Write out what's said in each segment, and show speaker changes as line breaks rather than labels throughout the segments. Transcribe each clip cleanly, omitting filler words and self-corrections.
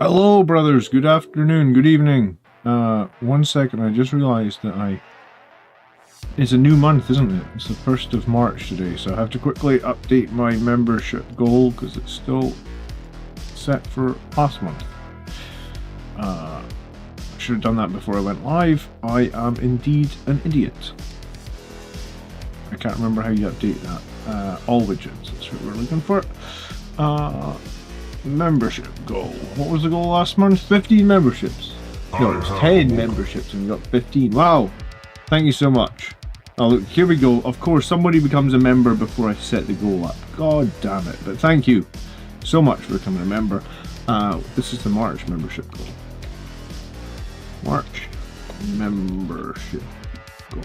Hello, brothers. Good afternoon. Good evening. 1 second. I just realized that it's a new month, isn't it? It's the 1st of March today, so I have to quickly update my membership goal because it's still set for last month. I should have done that before I went live. I am indeed an idiot. I can't remember how you update that. All widgets. That's what we're looking for. Membership goal. What was the goal last month? 15 memberships. No, it was 10 memberships and we got 15. Wow. Thank you so much. Oh, look, here we go. Of course, somebody becomes a member before I set the goal up. God damn it. But thank you so much for becoming a member. This is the March membership goal. March membership goal.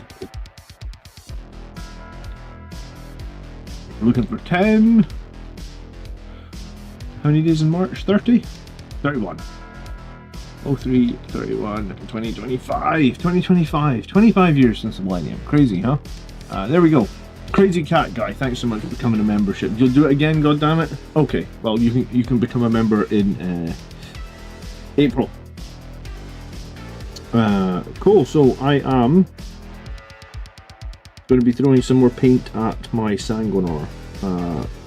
We're looking for 10. How many days in March? 30? 31. 03, 31, 2025. 2025. 25 years since the millennium. Crazy, huh? There we go. Crazy Cat Guy, thanks so much for becoming a membership. You'll do it again, goddammit? Okay, well, you can become a member in April. Cool, so I am going to be throwing some more paint at my Sanguinor.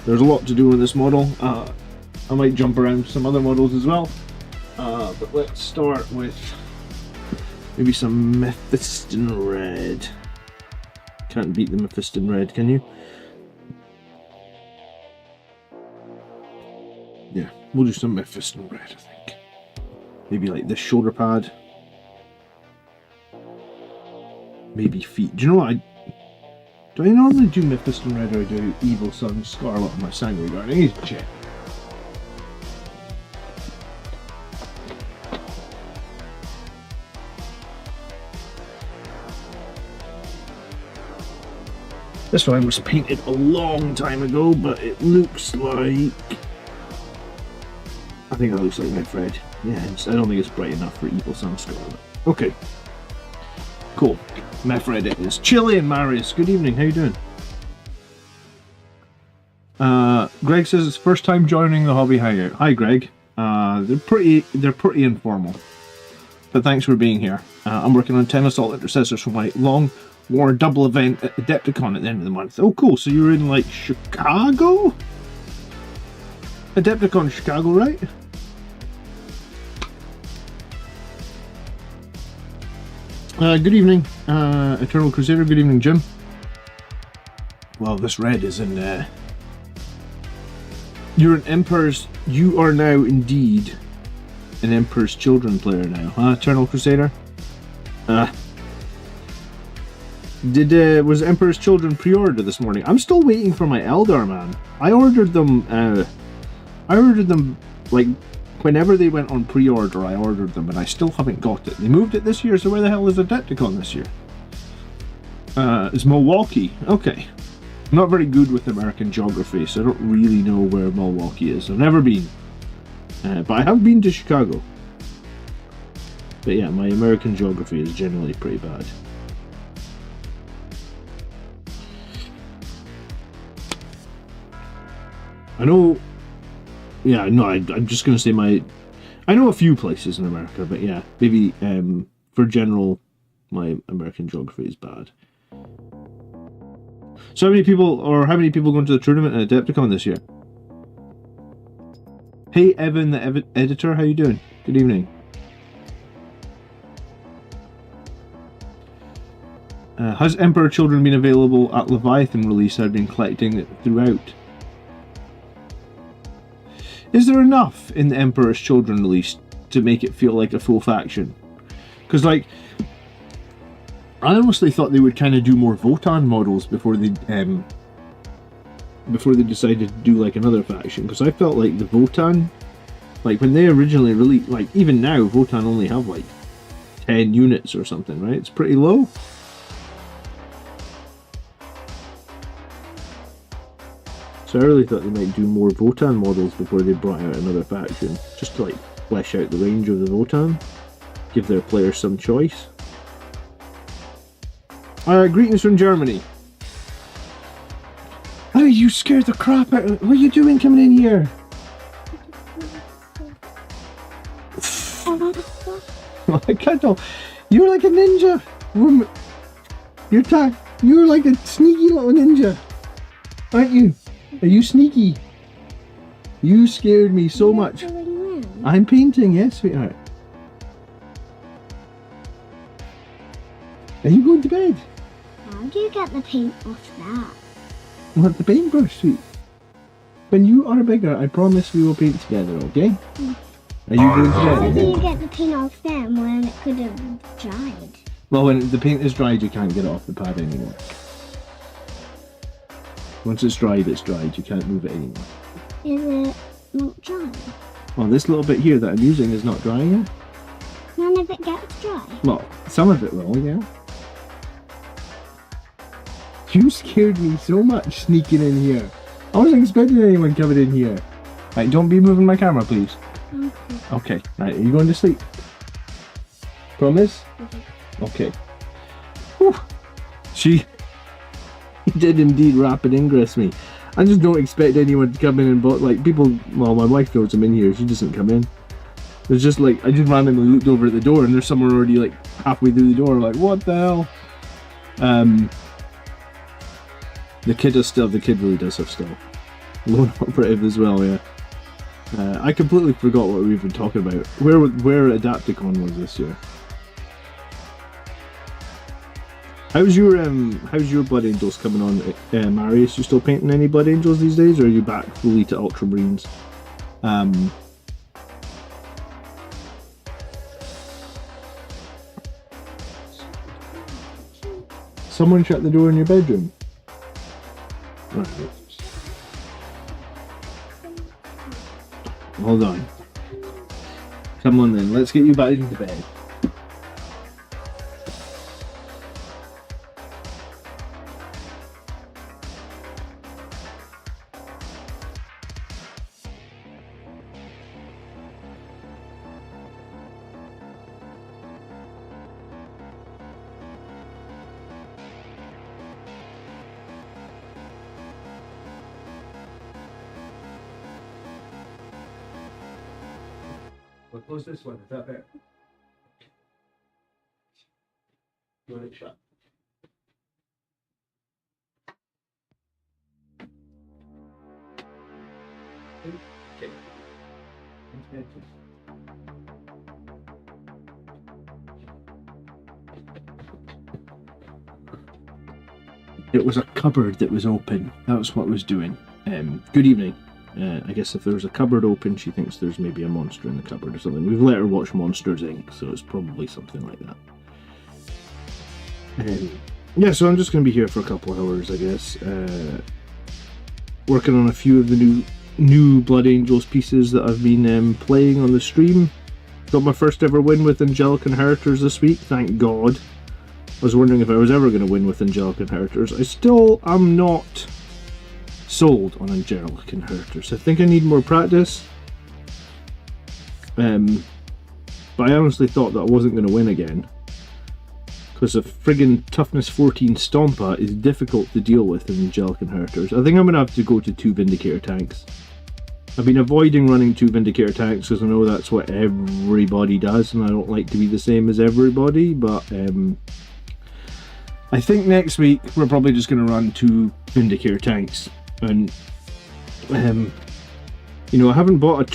There's a lot to do in this model. I might jump around some other models as well, but let's start with maybe some Mephiston Red. Can't beat the Mephiston Red, can you? Yeah, we'll do some Mephiston Red, I think. Maybe like this shoulder pad. Maybe feet. Do you know what do I normally do Mephiston Red or do Evil Sun Scarlet on my Sanguinor? I need to check. This one was painted a long time ago, but it looks like... I think it looks like Meph Red. Yeah, I don't think it's bright enough for Evil Sun Scarlet. Okay. Cool. Meph Red it is. Chile and Marius, good evening, how you doing? Greg says it's first time joining the hobby hangout. Hi Greg. They're pretty informal. But thanks for being here. I'm working on 10 Assault Intercessors for my long war double event at Adepticon at the end of the month. Oh cool, so you're in like Chicago? Adepticon Chicago, right? Good evening, Eternal Crusader. Good evening, Jim. Well, this red is in. You're an Emperor's. You are now indeed an Emperor's Children player now, huh, Eternal Crusader? Was Emperor's Children pre-order this morning? I'm still waiting for my Eldar, man. I ordered them. Like whenever they went on pre-order. I ordered them, and I still haven't got it. They moved it this year, so where the hell is Adepticon this year? It's Milwaukee. Okay. I'm not very good with American geography, so I don't really know where Milwaukee is. I've never been, but I have been to Chicago. But yeah, my American geography is generally pretty bad. I know, yeah, no, I'm just going to say I know a few places in America, but yeah, maybe for general, my American geography is bad. So how many people going to the tournament at Adepticon this year? Hey Evan, the editor, how you doing? Good evening. Has Emperor Children been available at Leviathan release? I've been collecting it throughout. Is there enough in the Emperor's Children release to make it feel like a full faction? Because, like, I honestly thought they would kind of do more Votann models before they decided to do like another faction. Because I felt like the Votann, like when they originally released, like even now, Votann only have like 10 units or something, right? It's pretty low. So I really thought they might do more Votann models before they brought out another faction, just to like flesh out the range of the Votann, give their players some choice. Greetings from Germany. Oh, you scared the crap out of me. What are you doing coming in here? I can't tell. You're like a ninja. You're like a sneaky little ninja, aren't you? Are you sneaky? You scared me so much. I'm painting, yes, sweetheart. Are you going to bed?
How do you get the paint off that?
What, the paintbrush, sweet? When you are bigger, I promise we will paint together, okay? Are you going to bed?
How do you get the paint off them when it could have dried?
Well, when the paint is dried, you can't get it off the pad anymore. Once it's dried, it's dried. You can't move it anymore.
Is it not dry?
Well, this little bit here that I'm using is not dry yet.
None of it gets dry.
Well, some of it will, yeah. You scared me so much sneaking in here. I wasn't expecting anyone coming in here. Right, don't be moving my camera, please.
Okay.
Okay, right, are you going to sleep? Promise? Okay. Whew. She did indeed rapid ingress me. I just don't expect anyone to come in and like people. Well, my wife knows I'm in here. She doesn't come in. It's just like I just randomly looked over at the door and there's someone already like halfway through the door. Like, what the hell? The kid really does have stuff. Lone operative as well, yeah. I completely forgot what we've been talking about. Where Adapticon was this year? How's your Blood Angels coming on, Marius? You still painting any Blood Angels these days, or are you back fully to Ultramarines? Someone shut the door in your bedroom. Right. Hold on. Come on then, let's get you back into bed. Well, close this one, is that better? You want it shut? Okay. It was a cupboard that was open. That was what was doing. Good evening. I guess if there's a cupboard open, she thinks there's maybe a monster in the cupboard or something. We've let her watch Monsters Inc., so it's probably something like that. Yeah, so I'm just going to be here for a couple of hours, I guess. Working on a few of the new Blood Angels pieces that I've been playing on the stream. Got my first ever win with Angelic Inheritors this week, thank God. I was wondering if I was ever going to win with Angelic Inheritors. I still am not sold on Angelic Inheritors. I think I need more practice. But I honestly thought that I wasn't going to win again. Because a friggin' toughness 14 Stompa is difficult to deal with in Angelic Inheritors. I think I'm going to have to go to 2 Vindicator tanks. I've been avoiding running 2 Vindicator tanks because I know that's what everybody does and I don't like to be the same as everybody, but I think next week we're probably just going to run 2 Vindicator tanks. And you know, I haven't bought a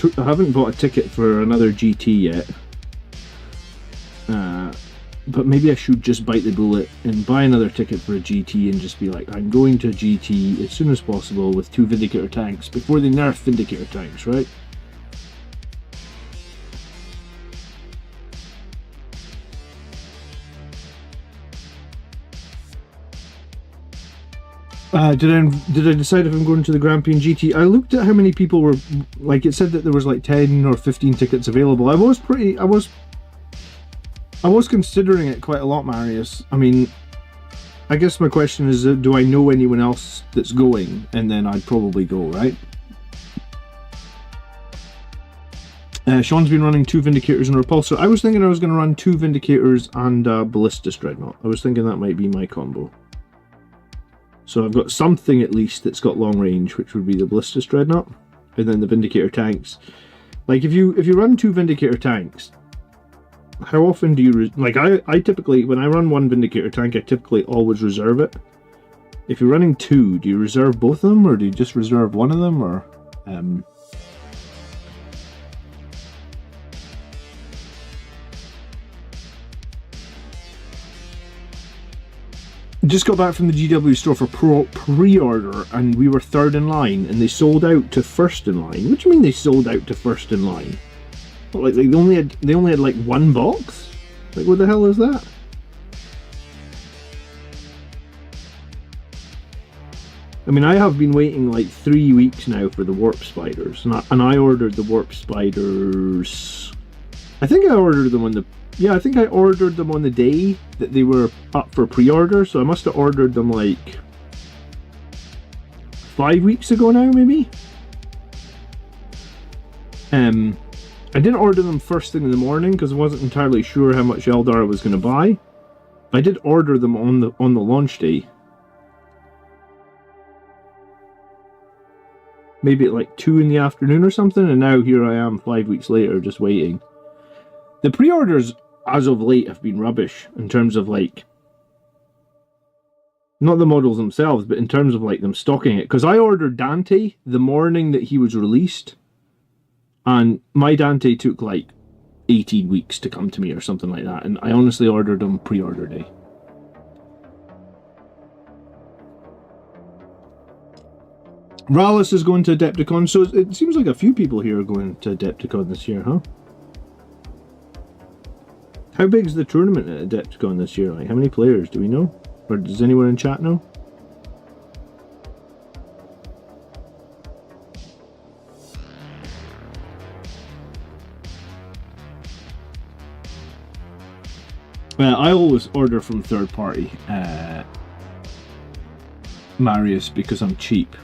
ticket for another GT yet, but maybe I should just bite the bullet and buy another ticket for a GT and just be like, I'm going to GT as soon as possible with 2 Vindicator tanks before they nerf Vindicator tanks, right? Did I decide if I'm going to the Grampian GT? I looked at how many people were, like, it said that there was like 10 or 15 tickets available. I was considering it quite a lot, Marius. I mean, I guess my question is, do I know anyone else that's going? And then I'd probably go, right? Sean's been running 2 Vindicators and Repulsor. I was thinking I was going to run 2 Vindicators and Ballistus Dreadnought. I was thinking that might be my combo. So I've got something at least that's got long range, which would be the Ballistus Dreadnought, and then the Vindicator tanks. Like if you run 2 Vindicator tanks, how often do you like? I typically, when I run one Vindicator tank, I typically always reserve it. If you're running two, do you reserve both of them, or do you just reserve one of them, or just got back from the GW store for pre-order, and we were third in line, and they sold out to first in line. What do you mean they sold out to first in line? What, like they only had like one box? Like what the hell is that? I mean, I have been waiting like 3 weeks now for the warp spiders, and I ordered the warp spiders. I think I ordered them on the I think I ordered them on the day that they were up for pre-order, so I must have ordered them like 5 weeks ago now, maybe. I didn't order them first thing in the morning because I wasn't entirely sure how much Eldar I was going to buy. I did order them on the launch day. Maybe at like 2 in the afternoon or something, and now here I am 5 weeks later just waiting. The pre-orders as of late have been rubbish in terms of like, not the models themselves, but in terms of like them stocking it. Because I ordered Dante the morning that he was released, and my Dante took like 18 weeks to come to me or something like that, and I honestly ordered them pre-order day. Rallis is going to Adepticon, so it seems like a few people here are going to Adepticon this year, huh? How big is the tournament at Adepticon this year? Like, how many players do we know? Or does anyone in chat know? I always order from third party Marius because I'm cheap.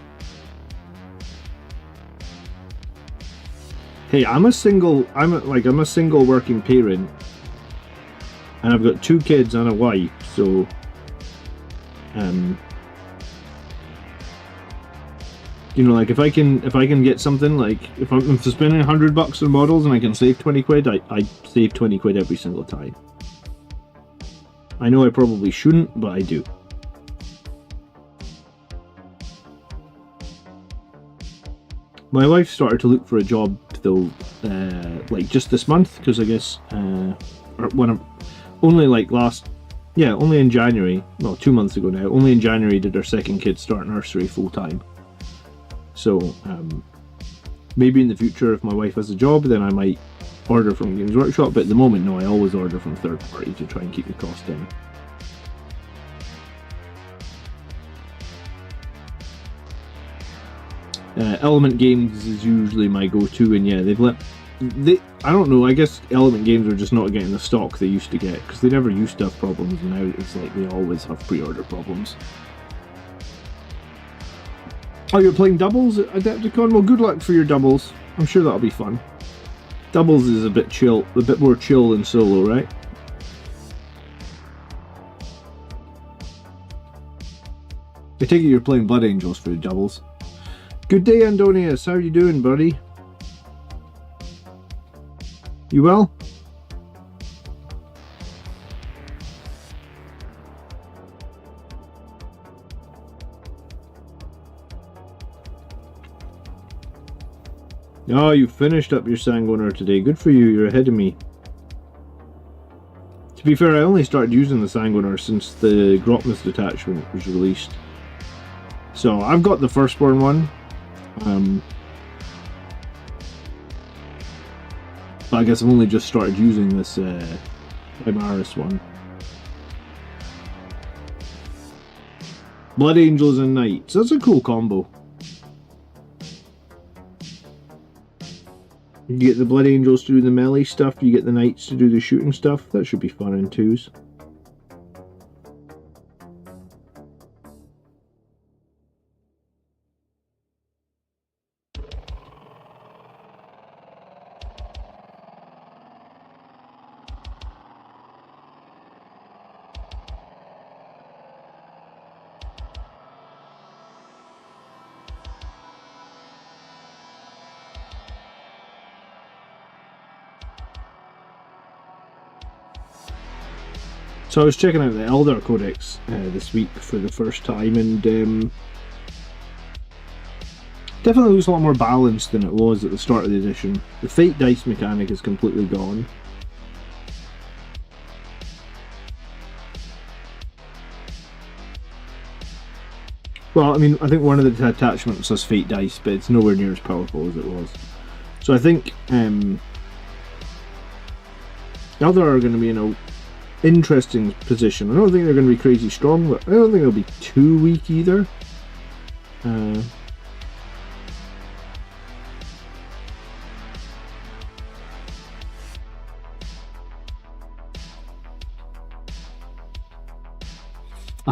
Hey, I'm a single working parent, and I've got 2 kids and a wife, so you know, like if I can get something, like if I'm spending $100 on models and I can save 20 quid, I save 20 quid every single time. I know I probably shouldn't, but I do. My wife started to look for a job though, like just this month, because I guess only in January, well, 2 months ago now, only in January did our second kid start nursery full time. So maybe in the future, if my wife has a job, then I might order from Games Workshop, but at the moment, no, I always order from third party to try and keep the cost down. Element Games is usually my go-to, and yeah, I don't know, I guess Element Games are just not getting the stock they used to get, because they never used to have problems, and now it's like they always have pre-order problems. Oh, you're playing doubles at Adepticon? Well, good luck for your doubles. I'm sure that'll be fun. Doubles is a bit more chill than solo, right? I take it you're playing Blood Angels for the doubles. Good day, Andonius. How are you doing, buddy? You well? Oh, you finished up your Sanguinar today. Good for you. You're ahead of me. To be fair, I only started using the Sanguinar since the Grotmus detachment was released. So I've got the Firstborn one. But I guess I've only just started using this Primaris one. Blood Angels and Knights. That's a cool combo. You get the Blood Angels to do the melee stuff, you get the Knights to do the shooting stuff. That should be fun in twos. So I was checking out the Elder Codex this week for the first time, and definitely looks a lot more balanced than it was at the start of the edition. The fate dice mechanic is completely gone. Well, I mean, I think one of the attachments has fate dice, but it's nowhere near as powerful as it was. So I think Elder are going to be in an interesting position. I don't think they're going to be crazy strong, but I don't think they'll be too weak either. I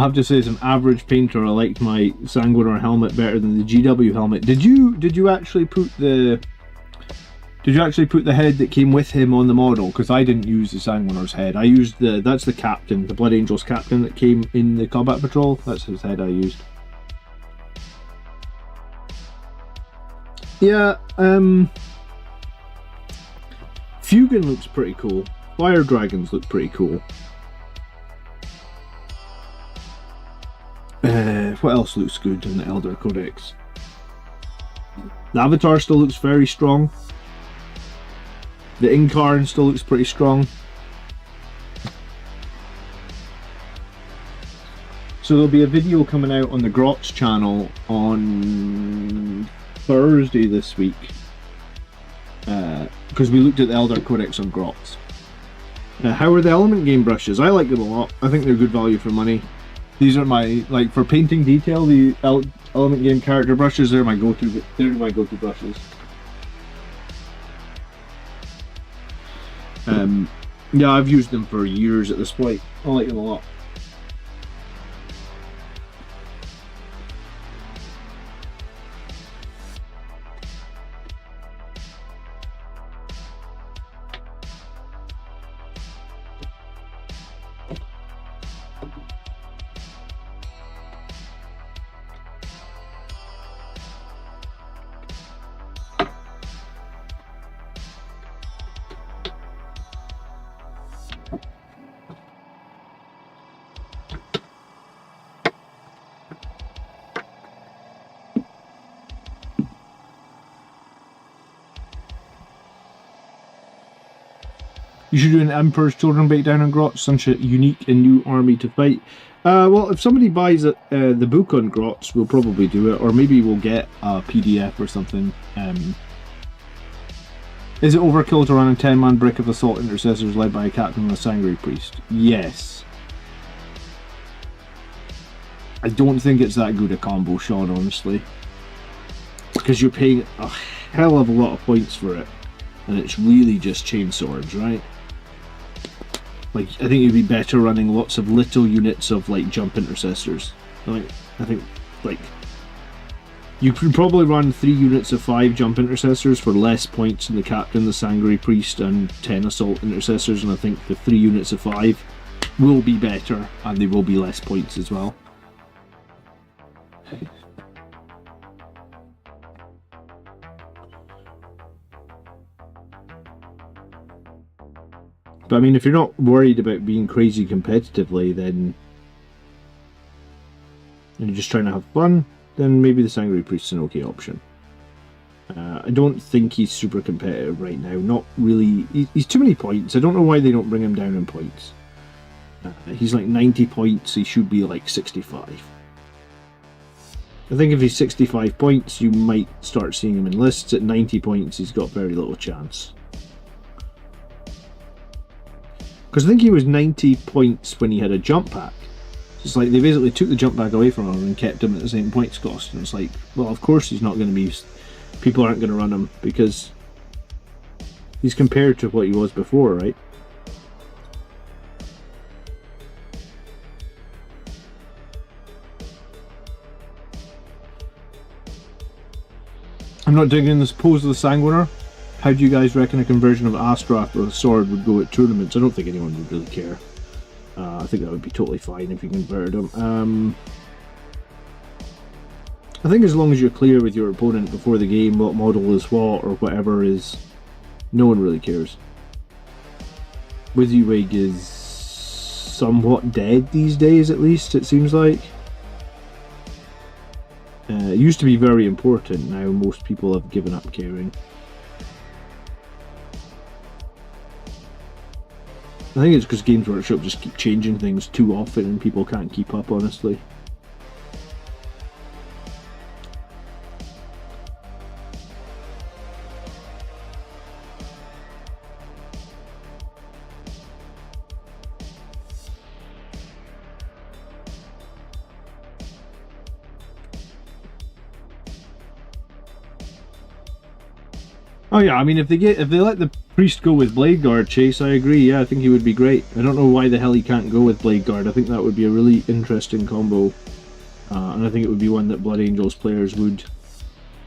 have to say, as an average painter, I liked my Sanguinar helmet better than the GW helmet. Did you actually put the head that came with him on the model? Because I didn't use the Sanguinar's head. I used that's the captain, the Blood Angels captain that came in the combat patrol. That's his head I used. Yeah, Fugan looks pretty cool. Fire Dragons look pretty cool. What else looks good in the Elder Codex? The Avatar still looks very strong. The Incarn still looks pretty strong. So there'll be a video coming out on the Grots channel on Thursday this week. Because we looked at the Elder Codex on Grots. How are the Element Game brushes? I like them a lot. I think they're good value for money. These are my, like, for painting detail, the Element Game character brushes, they're my go-to brushes. Yeah, I've used them for years at this point. I like them a lot. You should do an Emperor's Children breakdown on Grots, such a unique and new army to fight. Well, if somebody buys the book on Grots, we'll probably do it, or maybe we'll get a PDF or something. Is it overkill to run a 10-man brick of assault intercessors led by a captain and a sanguinary priest? Yes. I don't think it's that good a combo, Sean, honestly. Because you're paying a hell of a lot of points for it, and it's really just chain swords, right? Like, I think it'd be better running lots of little units of, like, jump intercessors. I think, like, you could probably run 3 units of 5 jump intercessors for less points than the captain, the sanguinary priest, and 10 assault intercessors, and I think the 3 units of 5 will be better, and they will be less points as well. But I mean, if you're not worried about being crazy competitively, then and you're just trying to have fun, then maybe the Sanguinary Priest's an okay option. I don't think he's super competitive right now. Not really. He's too many points. I don't know why they don't bring him down in points. He's like 90 points. He should be like 65. I think if he's 65 points, you might start seeing him in lists. At 90 points, he's got very little chance. Because I think he was 90 points when he had a jump pack. It's like they basically took the jump pack away from him and kept him at the same points cost. And it's like, well, of course he's not going to be... People aren't going to run him because he's compared to what he was before, right? I'm not digging in this pose of the Sanguinar. How do you guys reckon a conversion of Astrath with a sword would go at tournaments? I don't think anyone would really care. I think that would be totally fine if you converted them. I think as long as you're clear with your opponent before the game what model is what or whatever is, no one really cares. WYSIWYG is somewhat dead these days, at least, it seems like. It used to be very important, now most people have given up caring. I think it's because Games Workshop just keep changing things too often and people can't keep up, honestly. Oh yeah, I mean, if they let the priest go with Blade Guard, Chase, I agree. Yeah, I think he would be great. I don't know why the hell he can't go with Blade Guard. I think that would be a really interesting combo, and I think it would be one that Blood Angels players would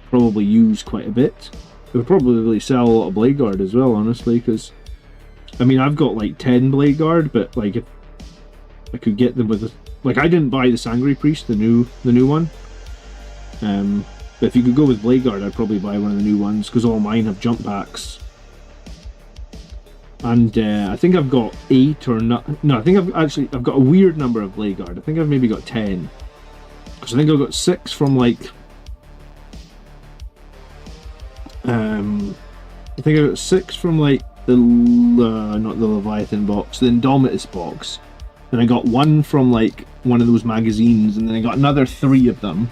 probably use quite a bit. It would probably really sell a lot of Blade Guard as well, honestly, because I mean, I've got like 10 Blade Guard, but like if I could get them with like, I didn't buy the Sangre Priest, the new one. But if you could go with Blade Guard, I'd probably buy one of the new ones, because all mine have jump packs. And I think I've got 8 or not. No, I think I've got a weird number of Blade Guard. I think I've maybe got 10. Because I think I've got 6 from like... I think I got 6 from like the... not the Leviathan box, the Indomitus box. Then I got 1 from like one of those magazines, and then I got another 3 of them.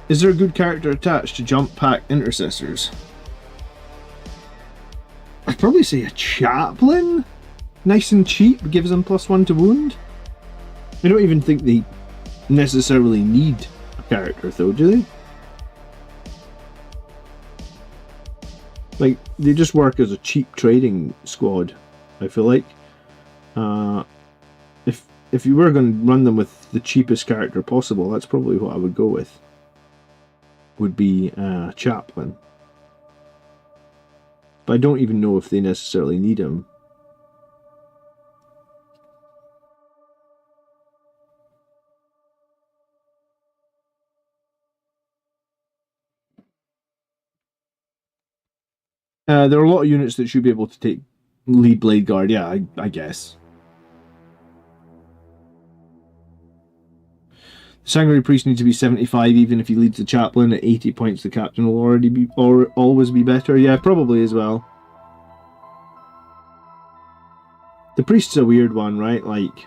Is there a good character attached to jump pack intercessors? I'd probably say a chaplain. Nice and cheap, gives them +1 to wound. I don't even think they necessarily need a character though, do they? Like, they just work as a cheap trading squad, I feel like. If you were going to run them with the cheapest character possible, that's probably what I would go with. Would be Chaplain. But I don't even know if they necessarily need him. There are a lot of units that should be able to take lead Blade Guard, yeah, I guess. Sangre Priest needs to be 75 even if he leads the Chaplain. At 80 points the Captain will always be better. Yeah, probably as well. The Priest's a weird one, right? Like,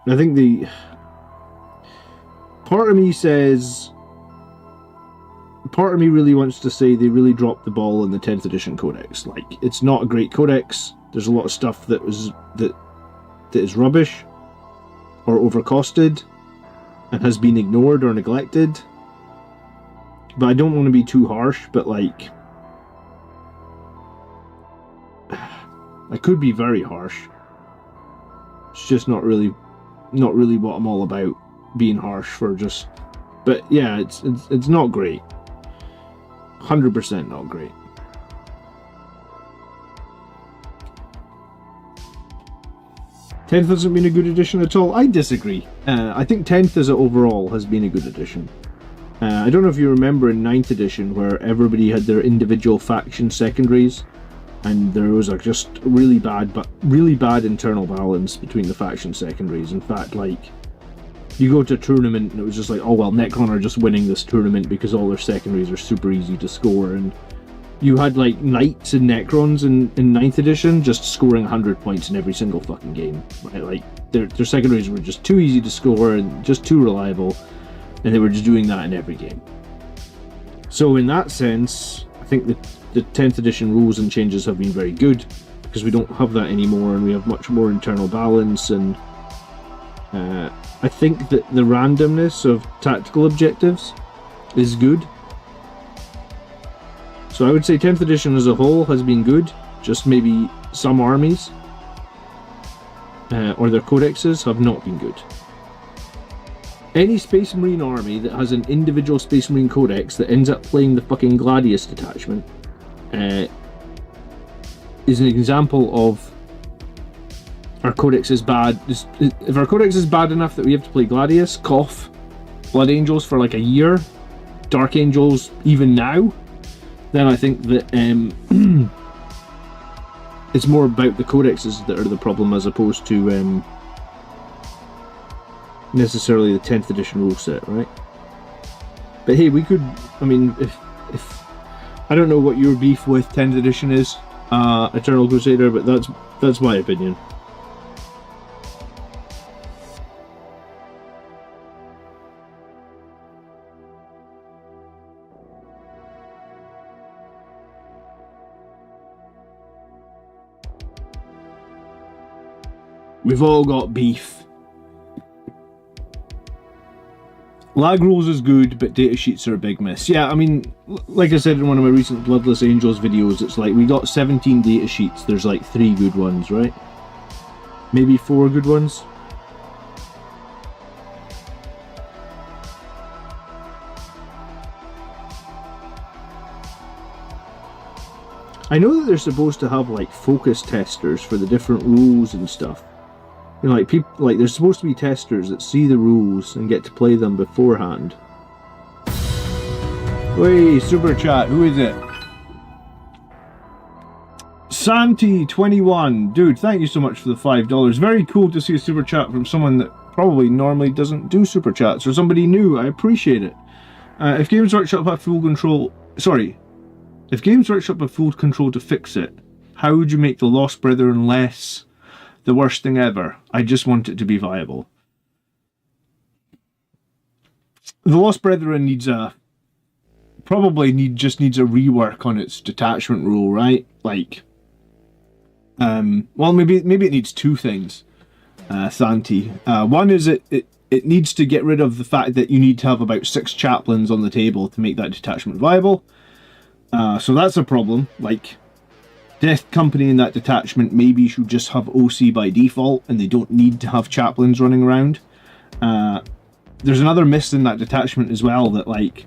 I think part of me really wants to say they really dropped the ball in the 10th edition Codex. Like, it's not a great Codex. There's a lot of stuff that is rubbish or overcosted and has been ignored or neglected. But I don't want to be too harsh, but like, I could be very harsh. It's just not really what I'm all about, being harsh for just... But yeah, it's not great. 100% not great. 10th hasn't been a good edition at all. I disagree. I think 10th as overall has been a good edition. I don't know if you remember in 9th edition where everybody had their individual faction secondaries, and there was like just really bad internal balance between the faction secondaries. In fact, like, you go to a tournament and it was just like, oh well, Necron are just winning this tournament because all their secondaries are super easy to score, and you had like Knights and Necrons in 9th edition just scoring 100 points in every single fucking game, right? Like, their secondaries were just too easy to score and just too reliable, and they were just doing that in every game. So in that sense, I think the 10th edition rules and changes have been very good, because we don't have that anymore and we have much more internal balance, and I think that the randomness of tactical objectives is good. So I would say 10th edition as a whole has been good, just maybe some armies or their codexes have not been good. Any Space Marine army that has an individual Space Marine codex that ends up playing the fucking Gladius detachment is an example of our codex is bad. If our codex is bad enough that we have to play Gladius, cough, Blood Angels for like a year, Dark Angels even now, then I think that it's more about the codexes that are the problem as opposed to necessarily the 10th edition rule set, right? But hey, we could, I mean, if I don't know what your beef with 10th edition is, Eternal Crusader, but that's my opinion. We've all got beef. Lag rules is good, but datasheets are a big miss. Yeah, I mean, like I said in one of my recent Bloodless Angels videos, it's like we got 17 datasheets, there's like 3 good ones, right? Maybe 4 good ones? I know that they're supposed to have like focus testers for the different rules and stuff. You know, like people, like there's supposed to be testers that see the rules and get to play them beforehand. Wait, super chat, who is it? Santi21, dude, thank you so much for the $5. Very cool to see a super chat from someone that probably normally doesn't do super chats, or somebody new. I appreciate it. If Games Workshop have full control, if Games Workshop have full control to fix it, how would you make the Lost Brethren less the worst thing ever? I just want it to be viable. The Lost Brethren needs a just needs a rework on its detachment rule, right? Like, well, maybe it needs 2 things. Santi, one is it needs to get rid of the fact that you need to have about 6 chaplains on the table to make that detachment viable. So that's a problem. Like, Death Company in that detachment maybe should just have OC by default, and they don't need to have chaplains running around. There's another miss in that detachment as well, that like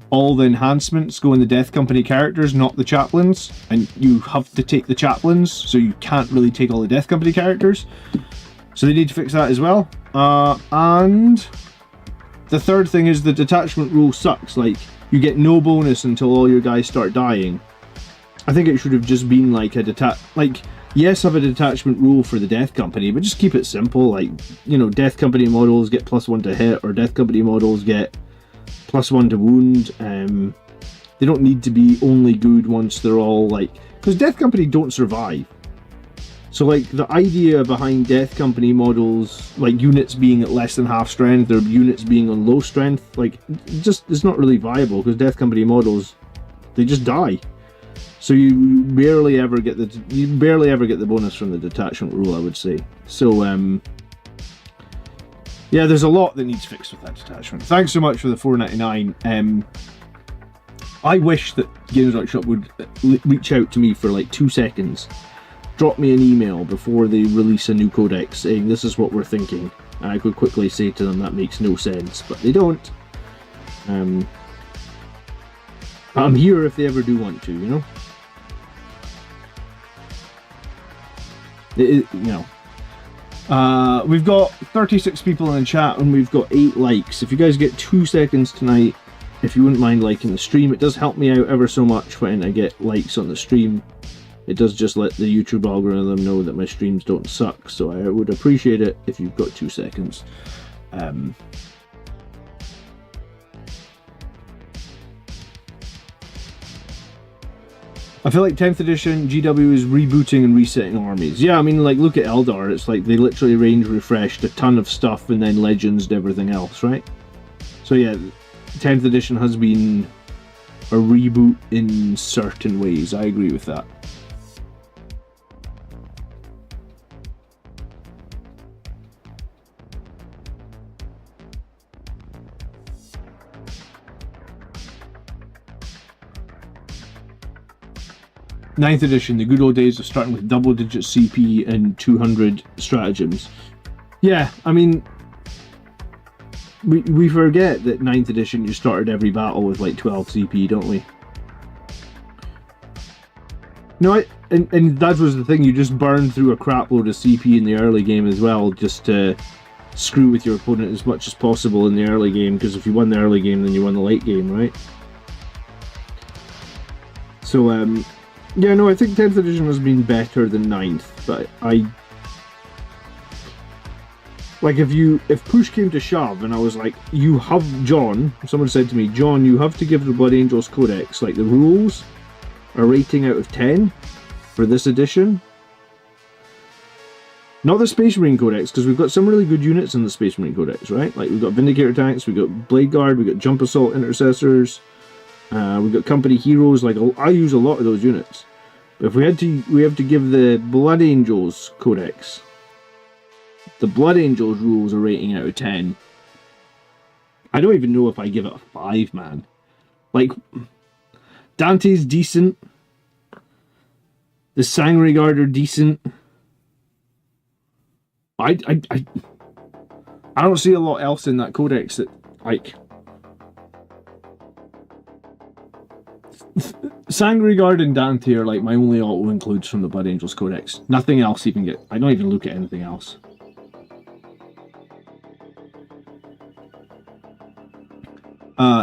all the enhancements go in the Death Company characters, not the chaplains, and you have to take the chaplains, so you can't really take all the Death Company characters. So they need to fix that as well. And the third thing is the detachment rule sucks. Like, you get no bonus until all your guys start dying. I think it should have just been like yes, have a detachment rule for the Death Company, but just keep it simple. Like, you know, Death Company models get +1 to hit, or Death Company models get +1 to wound. They don't need to be only good once they're all like, because Death Company don't survive. So like the idea behind Death Company models, like units being at less than half strength, or units being on low strength, like just it's not really viable, because Death Company models, they just die. So you barely ever get the bonus from the detachment rule, I would say. So yeah, there's a lot that needs fixed with that detachment. Thanks so much for the $4.99. I wish that Games Workshop would reach out to me for like 2 seconds, drop me an email before they release a new codex saying this is what we're thinking, and I could quickly say to them that makes no sense, but they don't. I'm here if they ever do want to, you know? You know, we've got 36 people in the chat and we've got 8 likes. If you guys get 2 seconds tonight, if you wouldn't mind liking the stream, it does help me out ever so much when I get likes on the stream. It does just let the YouTube algorithm know that my streams don't suck, so I would appreciate it if you've got 2 seconds. I feel like 10th edition GW is rebooting and resetting armies. Yeah, I mean, like, look at Eldar. It's like they literally range refreshed a ton of stuff and then Legends and everything else, right? So yeah, 10th edition has been a reboot in certain ways. I agree with that. Ninth edition, the good old days of starting with double-digit CP and 200 stratagems. Yeah, I mean, we forget that 9th edition you started every battle with like 12 CP, don't we? No, and that was the thing, you just burned through a crap load of CP in the early game as well, just to screw with your opponent as much as possible in the early game, because if you won the early game, then you won the late game, right? So, Yeah, no, I think 10th edition has been better than 9th, but like, if push came to shove and I was like, someone said to me, John, you have to give the Blood Angels Codex, like, the rules, a rating out of 10 for this edition. Not the Space Marine Codex, because we've got some really good units in the Space Marine Codex, right? Like, we've got Vindicator tanks, we've got Blade Guard, we've got Jump Assault Intercessors, we've got Company Heroes. Like, I use a lot of those units. But if we have to give the Blood Angels Codex, the Blood Angels rules a rating out of 10. I don't even know if I give it a 5, man. Like, Dante's decent. The Sangregard are decent. I don't see a lot else in that codex that, like, Sangregard and Dante are like my only auto includes from the Blood Angels Codex. Nothing else even I don't even look at anything else.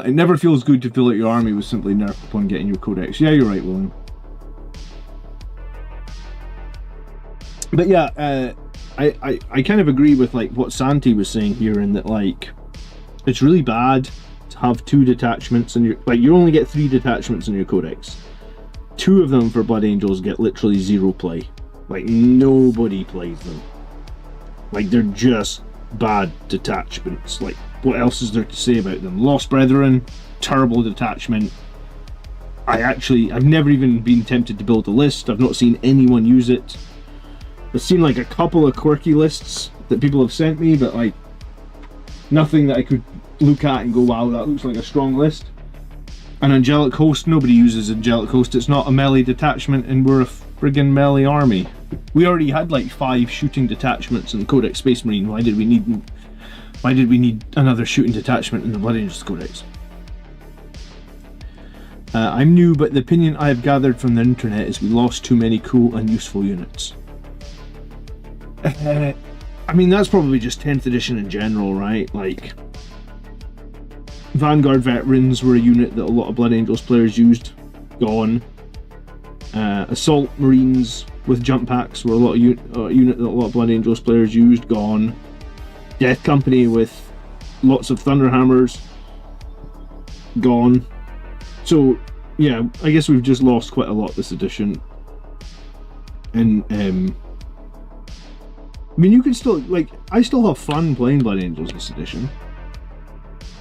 It never feels good to feel like your army was simply nerfed upon getting your codex. Yeah, you're right, William. But yeah, I kind of agree with like what Santi was saying here, in that like it's really bad to have 2 detachments and you only get 3 detachments in your codex. 2 of them for Blood Angels get literally 0 play. Like, nobody plays them. Like, they're just bad detachments. Like, what else is there to say about them? Lost Brethren, terrible detachment. I've never even been tempted to build a list. I've not seen anyone use it. I've seen like a couple of quirky lists that people have sent me, but like nothing that I could look at and go, wow, that looks like a strong list. An Angelic Host, nobody uses Angelic Host. It's not a melee detachment and we're a friggin' melee army. We already had like 5 shooting detachments in the Codex Space Marine. Why did we need another shooting detachment in the Blood Angels Codex? I'm new, but the opinion I have gathered from the internet is we lost too many cool and useful units. I mean, that's probably just 10th edition in general, right? Like, Vanguard Veterans were a unit that a lot of Blood Angels players used. Gone. Assault Marines with jump packs were a unit that a lot of Blood Angels players used. Gone. Death Company with lots of Thunderhammers. Gone. So, yeah, I guess we've just lost quite a lot this edition. And, I mean, you can still, like, I still have fun playing Blood Angels this edition.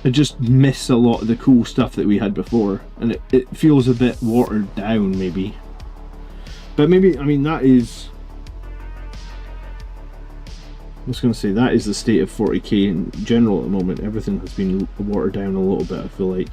I just miss a lot of the cool stuff that we had before, and it feels a bit watered down, maybe. But maybe, I mean, that is... I was going to say, that is the state of 40k in general at the moment. Everything has been watered down a little bit, I feel like.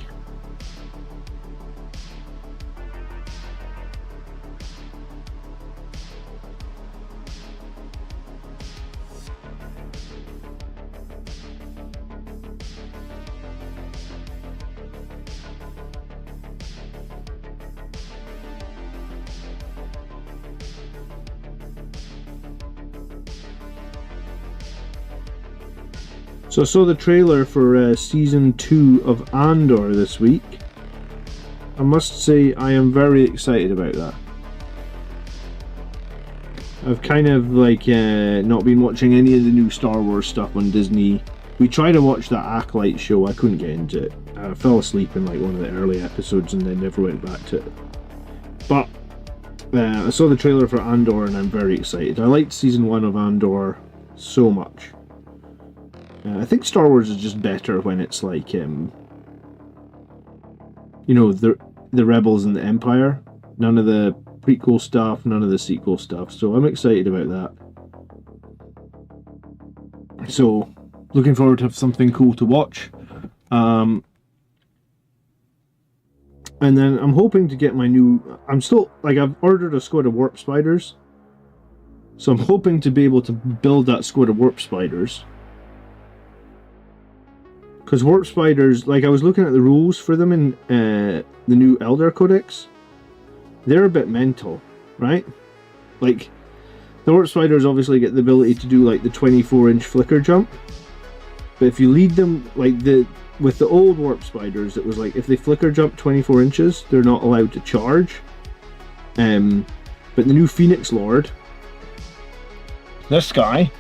So I saw the trailer for Season 2 of Andor this week. I must say I am very excited about that. I've kind of like not been watching any of the new Star Wars stuff on Disney. We tried to watch that Acolyte show, I couldn't get into it. I fell asleep in like one of the early episodes and then never went back to it. But I saw the trailer for Andor and I'm very excited. I liked Season 1 of Andor so much. I think Star Wars is just better when it's like, you know, the Rebels and the Empire. None of the prequel stuff, none of the sequel stuff. So I'm excited about that. So, looking forward to have something cool to watch. And then I'm hoping to get my new... I've ordered a squad of Warp Spiders. So I'm hoping to be able to build that squad of Warp Spiders. Because Warp Spiders, like I was looking at the rules for them in the new Elder Codex, they're a bit mental, right? Like, the Warp Spiders obviously get the ability to do like the 24-inch flicker jump, but if you lead them, like with the old Warp Spiders, it was like if they flicker jump 24 inches, they're not allowed to charge. But the new Phoenix Lord, this guy,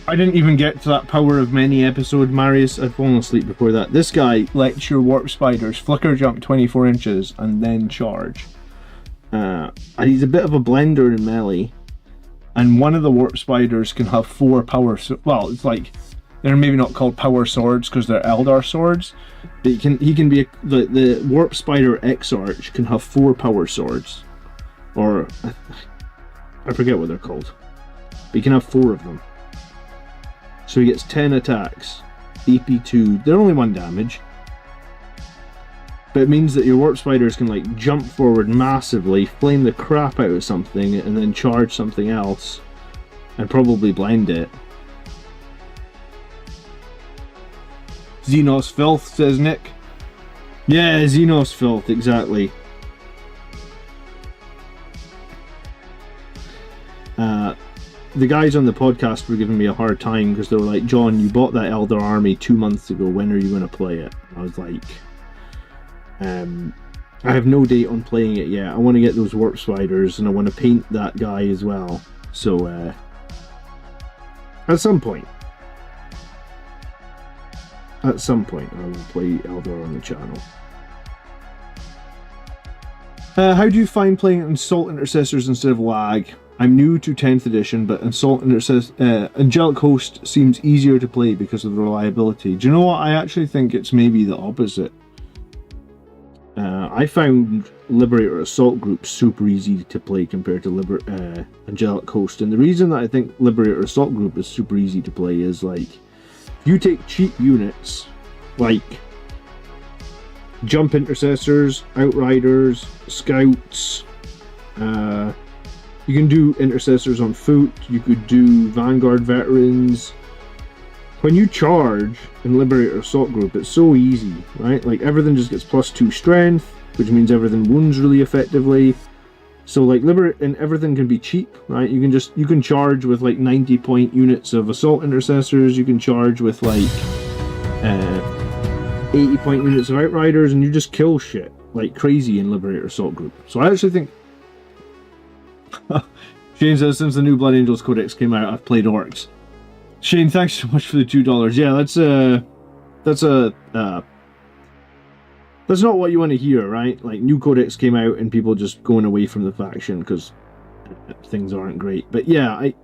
I didn't even get to that Power of Many episode, Marius. I'd fallen asleep before that. This guy lets your warp spiders flicker jump 24 inches and then charge. And he's a bit of a blender in melee. And one of the warp spiders can have 4 power... Well, it's like... They're maybe not called power swords because they're Eldar swords. But he can be... The warp spider X-Arch can have 4 power swords. Or... I forget what they're called. But he can have 4 of them. So he gets 10 attacks, AP2, they're only 1 damage. But it means that your warp spiders can like jump forward massively, flame the crap out of something, and then charge something else, and probably blind it. Xenos Filth, says Nick. Yeah, Xenos Filth, exactly. The guys on the podcast were giving me a hard time because they were like, John, you bought that Eldar army 2 months ago, when are you going to play it? I was like, I have no date on playing it yet. I want to get those warp spiders and I want to paint that guy as well. So, at some point I will play Eldar on the channel. How do you find playing Assault Intercessors instead of Lag? I'm new to 10th edition, but Angelic Host seems easier to play because of the reliability. Do you know what? I actually think it's maybe the opposite. I found Liberator Assault Group super easy to play compared to Angelic Host. And the reason that I think Liberator Assault Group is super easy to play is like, if you take cheap units, like Jump Intercessors, Outriders, Scouts, you can do Intercessors on foot, you could do Vanguard Veterans. When you charge in Liberator Assault Group, it's so easy, right? Like, everything just gets +2 strength, which means everything wounds really effectively. So, like, and everything can be cheap, right? You can charge with, like, 90-point units of Assault Intercessors, you can charge with, like, 80-point units of Outriders, and you just kill shit like crazy in Liberator Assault Group. So I actually think... Shane says, since the new Blood Angels Codex came out, I've played Orcs. Shane, thanks so much for the $2. Yeah, that's not what you want to hear, right? Like, new Codex came out and people just going away from the faction because things aren't great. But yeah, I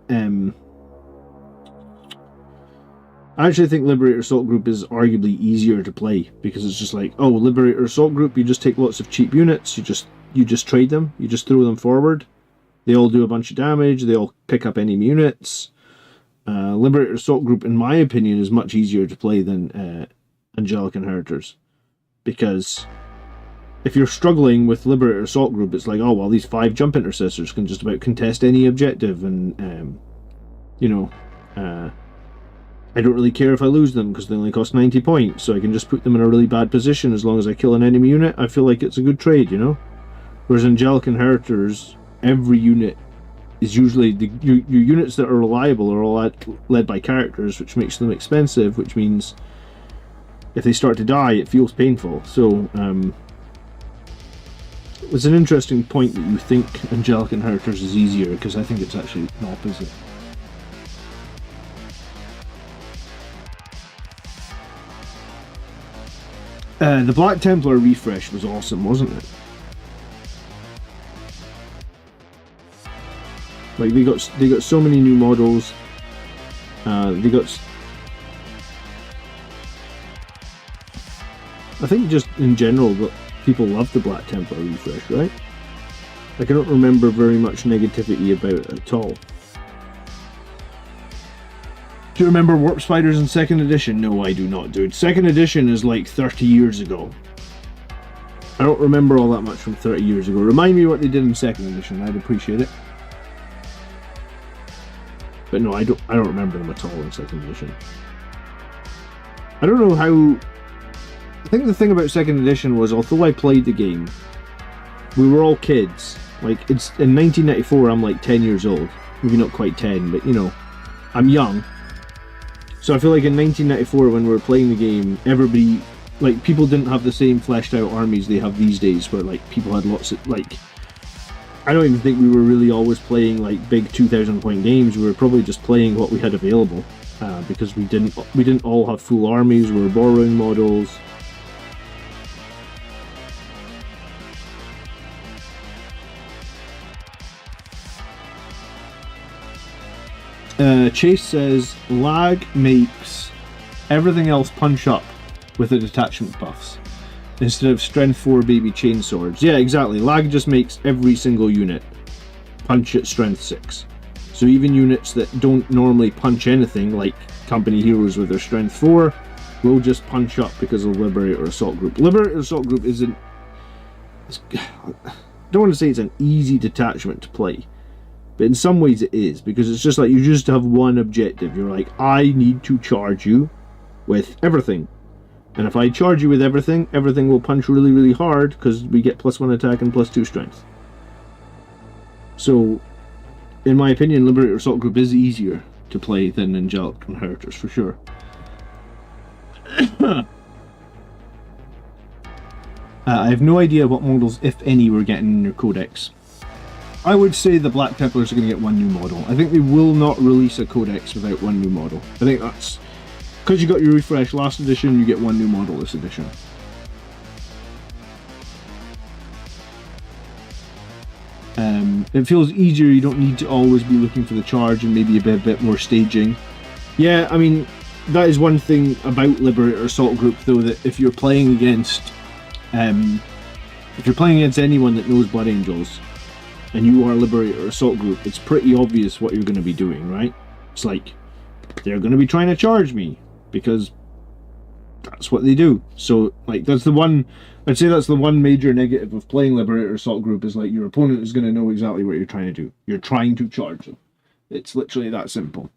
actually think Liberator Assault Group is arguably easier to play because it's just like, oh, Liberator Assault Group, you just take lots of cheap units, you just trade them, you just throw them forward. They all do a bunch of damage, they all pick up enemy units. Liberator Assault Group, in my opinion, is much easier to play than Angelic Inheritors. Because if you're struggling with Liberator Assault Group, it's like, oh, well, these 5 Jump Intercessors can just about contest any objective, and, I don't really care if I lose them because they only cost 90 points, so I can just put them in a really bad position as long as I kill an enemy unit. I feel like it's a good trade, you know? Whereas Angelic Inheritors, every unit is usually... your units that are reliable are all led by characters, which makes them expensive, which means if they start to die, it feels painful. So, it's an interesting point that you think Angelic Inheritors is easier, because I think it's actually the opposite. The Black Templar refresh was awesome, wasn't it? Like, they got so many new models. I think just in general, people love the Black Templar refresh, right? Like, I don't remember very much negativity about it at all. Do you remember Warp Spiders in 2nd edition? No, I do not, dude. 2nd edition is like 30 years ago. I don't remember all that much from 30 years ago. Remind me what they did in 2nd edition, I'd appreciate it. But no, I don't remember them at all in 2nd edition. I don't know how... I think the thing about 2nd edition was, although I played the game, we were all kids. Like, it's in 1994, I'm like 10 years old. Maybe not quite 10, but, you know, I'm young. So I feel like in 1994, when we were playing the game, everybody
like, people didn't have the same fleshed out armies they have these days, where like people had lots of, like, I don't even think we were really always playing like big 2,000 point games. We were probably just playing what we had available, because we didn't all have full armies. We were borrowing models. Chase says lag makes everything else punch up with the detachment buffs instead of strength 4 baby chain swords. Yeah, exactly. Lag just makes every single unit punch at strength 6. So even units that don't normally punch anything, like company heroes with their strength 4, will just punch up because of Liberator Assault Group. Liberator Assault Group isn't... I don't want to say it's an easy detachment to play, but in some ways it is, because it's just like you just have one objective. You're like, I need to charge you with everything. And if I charge you with everything, everything will punch really, really hard, because we get +1 attack and +2 strength. So, in my opinion, Liberator Assault Group is easier to play than Angelic Inheritors, for sure. I have no idea what models, if any, we're getting in your Codex. I would say the Black Templars are going to get one new model. I think they will not release a Codex without one new model. I think that's... because you got your refresh last edition, you get one new model this edition. It feels easier, you don't need to always be looking for the charge, and maybe a bit more staging. Yeah, I mean, that is one thing about Liberator Assault Group, though, that if you're playing against anyone that knows Blood Angels, and you are Liberator Assault Group, it's pretty obvious what you're going to be doing, right? It's like, they're going to be trying to charge me, because that's what they do. So, like, that's the one... I'd say that's the one major negative of playing Liberator Assault Group, is like, your opponent is going to know exactly what you're trying to do. You're trying to charge them. It's literally that simple.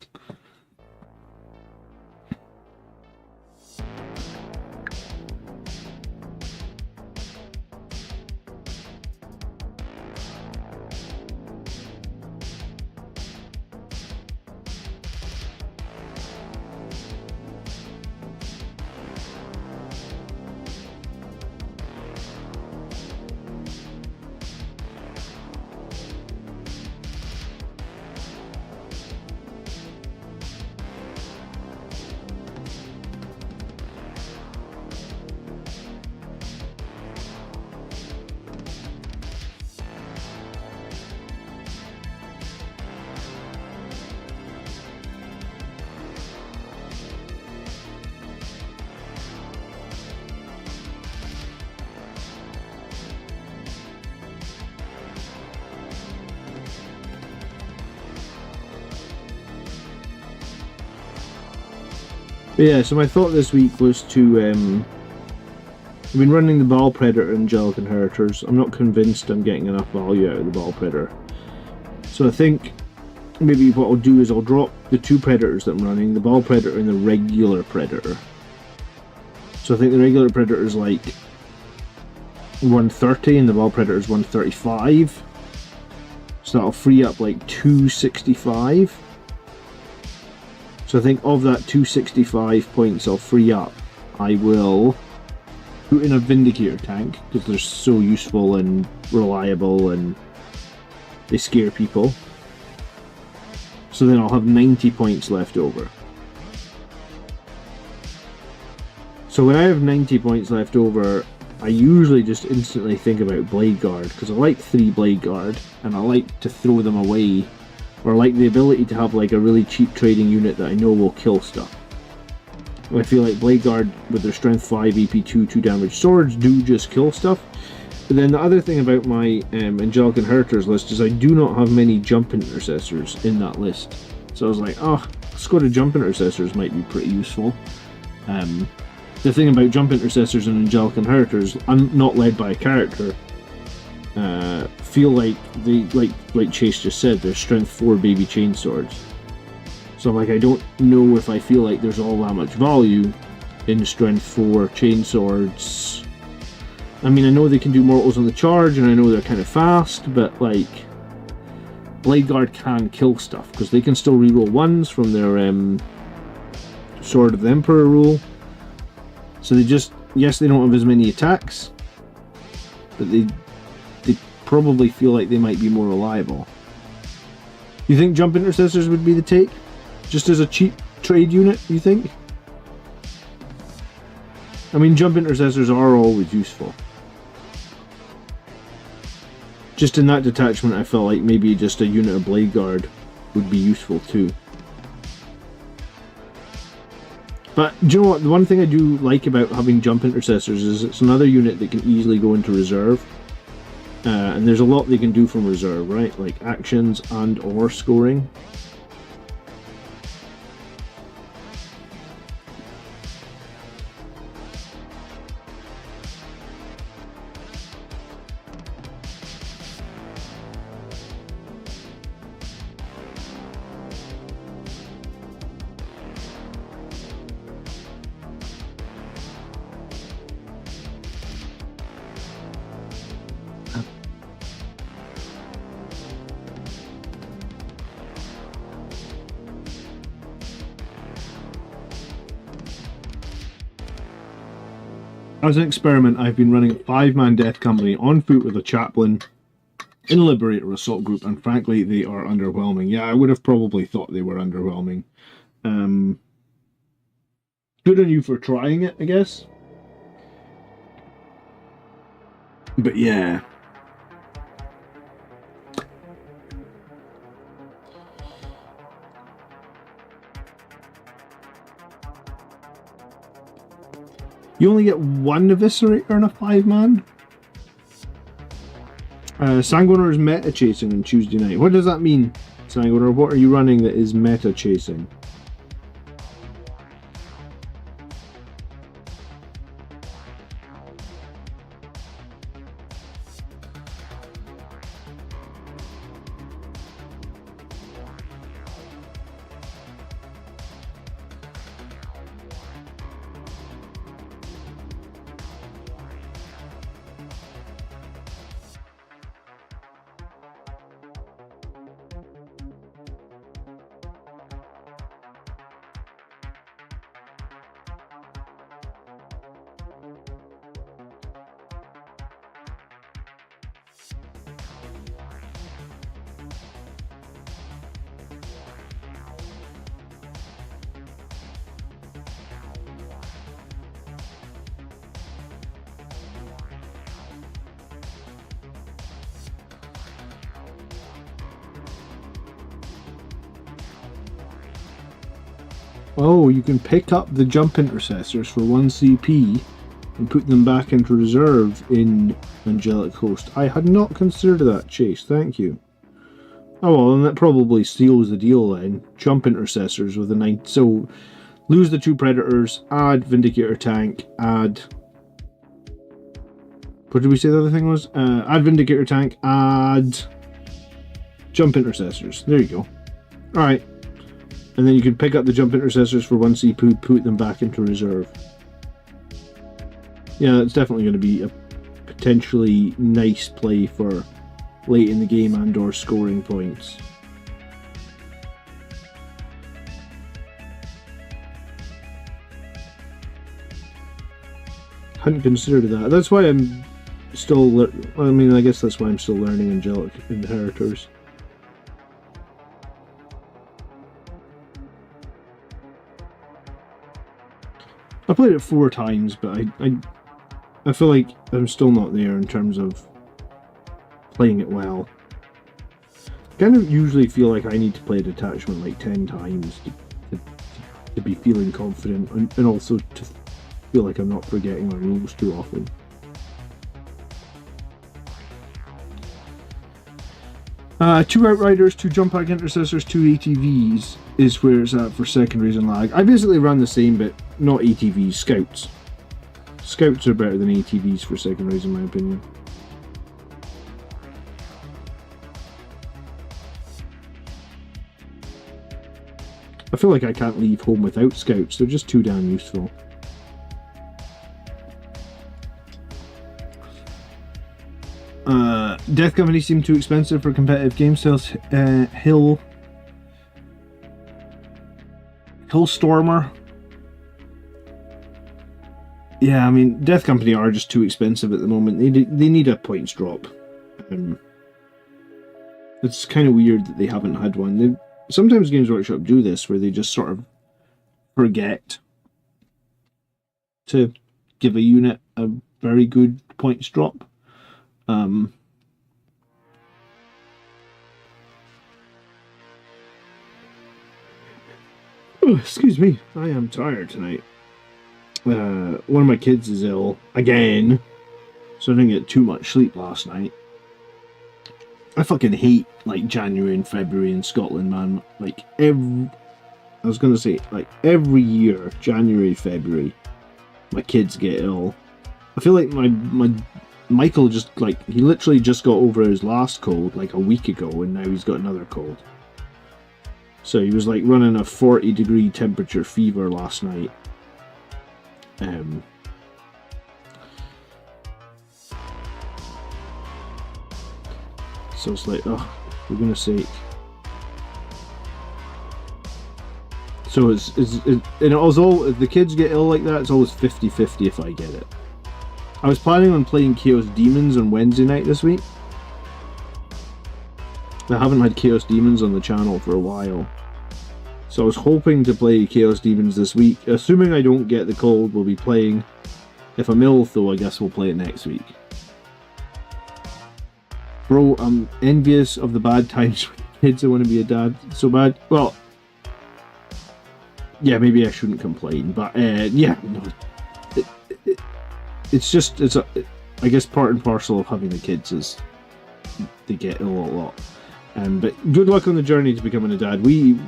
But yeah, so my thought this week was to, I've been running the Ball Predator and Angelic Inheritors. I'm not convinced I'm getting enough value out of the Ball Predator. So I think maybe what I'll do is I'll drop the two Predators that I'm running, the Ball Predator and the regular Predator. So I think the regular Predator is like 130 and the Ball Predator is 135. So that'll free up like 265. So I think of that 265 points I'll free up, I will put in a Vindicator tank, because they're so useful and reliable and they scare people. So then I'll have 90 points left over. So when I have 90 points left over, I usually just instantly think about Blade Guard, because I like 3 Blade Guard and I like to throw them away, or like the ability to have like a really cheap trading unit that I know will kill stuff. I feel like Blade Guard with their strength 5, EP 2, 2 damage swords do just kill stuff. But then the other thing about my Angelic Inheritors list is I do not have many Jump Intercessors in that list. So I was like, oh, let's go to Jump Intercessors, might be pretty useful. The thing about Jump Intercessors and Angelic Inheritors, I'm not led by a character. Feel like they, like Chase just said, they're strength 4 baby chain swords. So I'm like, I don't know if I feel like there's all that much value in strength 4 chain swords. I mean, I know they can do mortals on the charge, and I know they're kind of fast, but like, Blade Guard can kill stuff, because they can still reroll 1s from their Sword of the Emperor rule. So they just, yes, they don't have as many attacks, but they probably feel like they might be more reliable. You think jump intercessors would be the take? Just as a cheap trade unit, you think? I mean, jump intercessors are always useful. Just in that detachment, I felt like maybe just a unit of Blade Guard would be useful too. But do you know what? The one thing I do like about having jump intercessors is it's another unit that can easily go into reserve. And there's a lot they can do from reserve, right? Like actions and or scoring. As an experiment, I've been running a 5-man death company on foot with a chaplain in a Liberator assault group, and frankly, they are underwhelming. Yeah, I would have probably thought they were underwhelming. Good on you for trying it, I guess. But yeah. You only get one Eviscerator in a 5-man? Sanguinar is meta chasing on Tuesday night. What does that mean, Sanguinar? What are you running that is meta chasing? Oh, you can pick up the jump intercessors for 1 CP and put them back into reserve in Angelic Host. I had not considered that, Chase. Thank you. Oh well, and that probably seals the deal then. Jump intercessors with a 9. So, lose the 2 predators, add Vindicator tank, add... What did we say the other thing was? Add Vindicator tank, add... Jump intercessors. There you go. Alright. And then you can pick up the jump intercessors for 1 CP, put them back into reserve. Yeah, that's definitely going to be a potentially nice play for late in the game and or scoring points. Hadn't considered that. That's why I'm still... I mean, I guess that's why I'm still learning Angelic Inheritors. I played it 4 times, but I feel like I'm still not there in terms of playing it well. I kind of usually feel like I need to play a detachment like 10 times to be feeling confident, and also to feel like I'm not forgetting my rules too often. Two Outriders, 2 Jump Pack Intercessors, 2 ATVs is where it's at for secondaries and lag. I basically run the same, but not ATVs, Scouts. Scouts are better than ATVs for secondaries in my opinion. I feel like I can't leave home without Scouts, they're just too damn useful. Death Company seem too expensive for competitive game styles. Hillstormer yeah, I mean, Death Company are just too expensive at the moment. They need a points drop. It's kind of weird that they haven't had one. Sometimes Games Workshop do this, where they just sort of forget to give a unit a very good points drop. Oh, excuse me, I am tired tonight. One of my kids is ill again, so I didn't get too much sleep last night. I fucking hate like January and February in Scotland, man. Like every year, January, February, my kids get ill. I feel like my Michael just like he literally just got over his last cold like a week ago, and now he's got another cold. So he was like running a 40-degree temperature fever last night. So it's like, oh, for goodness sake. So and it was all, if the kids get ill like that, it's always 50-50 if I get it. I was planning on playing Chaos Demons on Wednesday night this week. I haven't had Chaos Demons on the channel for a while. So I was hoping to play Chaos Demons this week. Assuming I don't get the cold, we'll be playing. If I'm ill, though, I guess we'll play it next week. Bro, I'm envious of the bad times with kids. I want to be a dad so bad. Well, yeah, maybe I shouldn't complain, but yeah, no, I guess part and parcel of having the kids is they get ill a lot. But good luck on the journey to becoming a dad. Me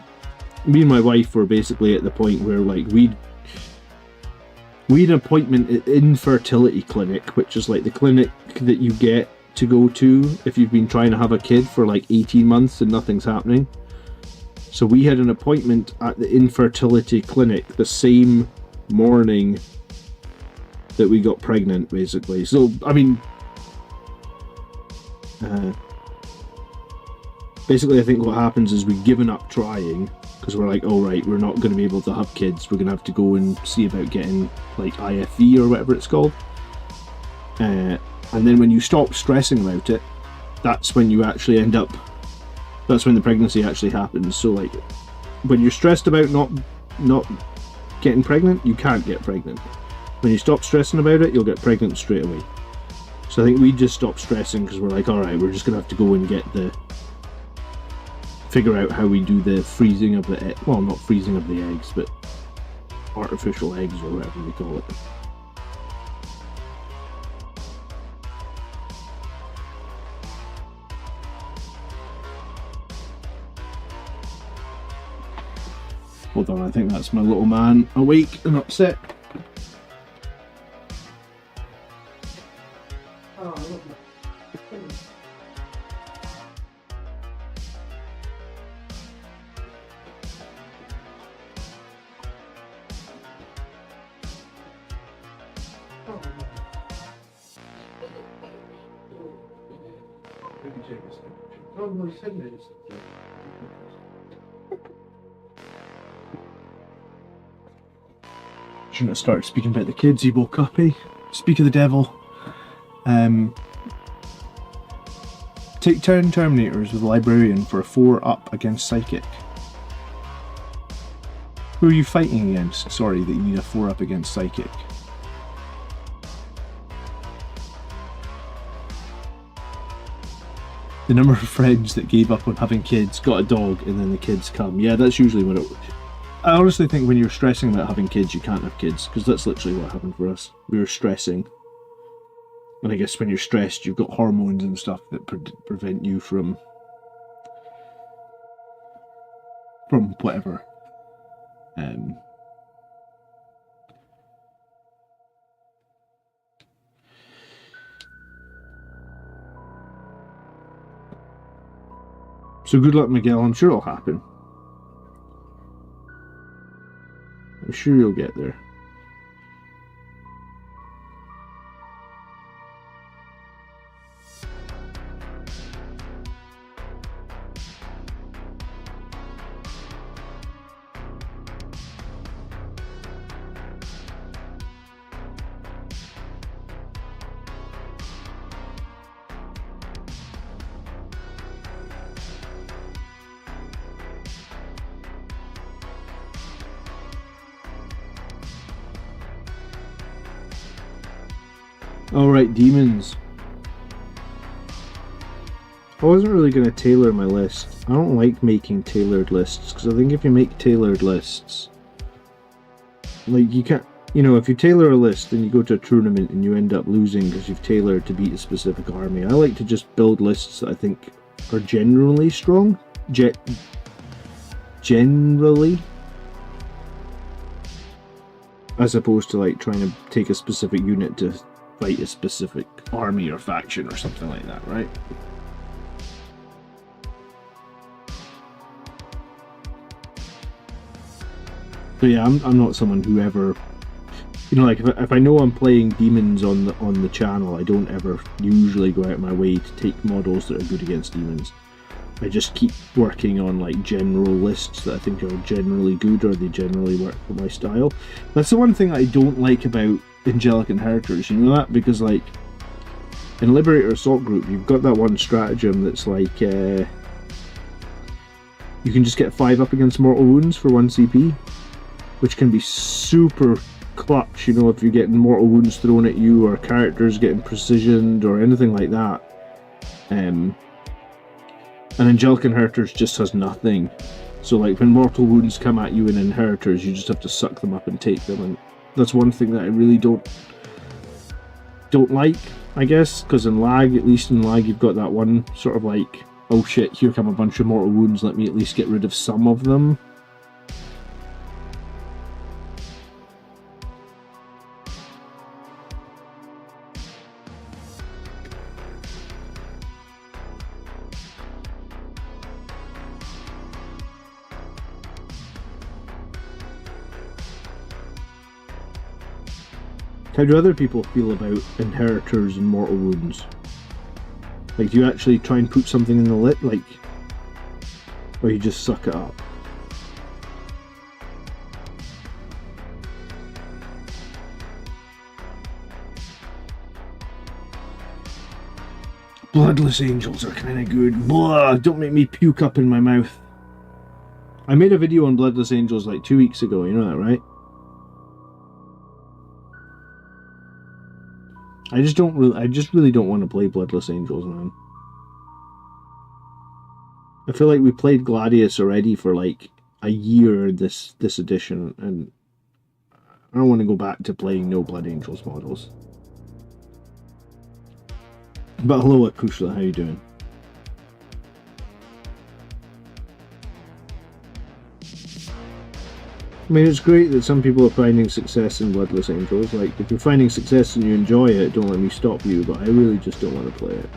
and my wife were basically at the point where like we had an appointment at Infertility Clinic, which is like the clinic that you get to go to if you've been trying to have a kid for like 18 months and nothing's happening. So we had an appointment at the Infertility Clinic the same morning that we got pregnant, basically. So, I mean, basically I think what happens is we've given up trying because we're like, oh right, we're not going to be able to have kids. We're going to have to go and see about getting like IFV or whatever it's called. And then when you stop stressing about it, that's when you actually end up, that's when the pregnancy actually happens. So like, when you're stressed about not getting pregnant, you can't get pregnant. When you stop stressing about it, you'll get pregnant straight away. So I think we just stopped stressing because we're like, alright, we're just going to have to go and figure out how we do the freezing of the, well, not freezing of the eggs, but artificial eggs or whatever we call it. Hold on, I think that's my little man awake and upset. Shouldn't have started speaking about the kids. He woke up, eh? Speak of the devil. Take 10 Terminators with a Librarian for a 4-up against Psychic. Who are you fighting against? Sorry, that you need a 4-up against Psychic. The number of friends that gave up on having kids, got a dog, and then the kids come. Yeah, that's usually what it... I honestly think when you're stressing about having kids, you can't have kids, because that's literally what happened for us. We were stressing. And I guess when you're stressed, you've got hormones and stuff that prevent you from whatever. So good luck, Miguel. I'm sure it'll happen. I'm sure you'll get there. Alright, demons. I wasn't really going to tailor my list. I don't like making tailored lists, because I think if you make tailored lists, like, you can't, you know, if you tailor a list and you go to a tournament and you end up losing because you've tailored to beat a specific army. I like to just build lists that I think are generally strong. Generally. As opposed to like trying to take a specific unit to fight a specific army or faction or something like that, right? So yeah, I'm not someone who ever, you know, like if I know I'm playing demons on the channel, I don't ever usually go out of my way to take models that are good against demons. I just keep working on like general lists that I think are generally good, or they generally work for my style. That's the one thing I don't like about Angelic Inheritors, you know that? Because like in Liberator Assault Group, you've got that one stratagem that's like you can just get 5 up against mortal wounds for 1 CP, which can be super clutch, you know, if you're getting mortal wounds thrown at you, or characters getting precisioned, or anything like that. And Angelic Inheritors just has nothing. So like when mortal wounds come at you in Inheritors, you just have to suck them up and take them, and that's one thing that I really don't like, I guess, because in Lag, at least in Lag, you've got that one sort of like, oh shit, here come a bunch of mortal wounds, let me at least get rid of some of them. How do other people feel about Inheritors and mortal wounds? Like, do you actually try and put something in the lit, like, or you just suck it up? Bloodless Angels are kind of good. Blah, don't make me puke up in my mouth. I made a video on Bloodless Angels like 2 weeks ago, you know that, right? I just really don't want to play Bloodless Angels, man. I feel like we played Gladius already for like a year this edition, and I don't want to go back to playing no Blood Angels models. But hello, Akushla, how you doing? I mean, it's great that some people are finding success in Bloodless Angels. Like, if you're finding success and you enjoy it, don't let me stop you, but I really just don't want to play it.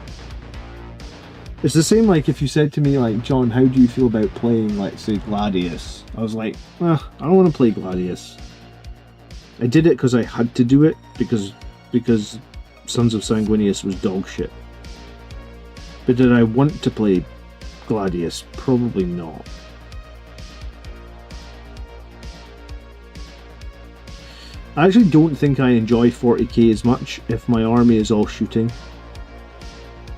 It's the same like if you said to me, like, John, how do you feel about playing, like, say, Gladius? I was like, I don't want to play Gladius. I did it because I had to do it, because Sons of Sanguinius was dog shit. But did I want to play Gladius? Probably not. I actually don't think I enjoy 40k as much if my army is all shooting.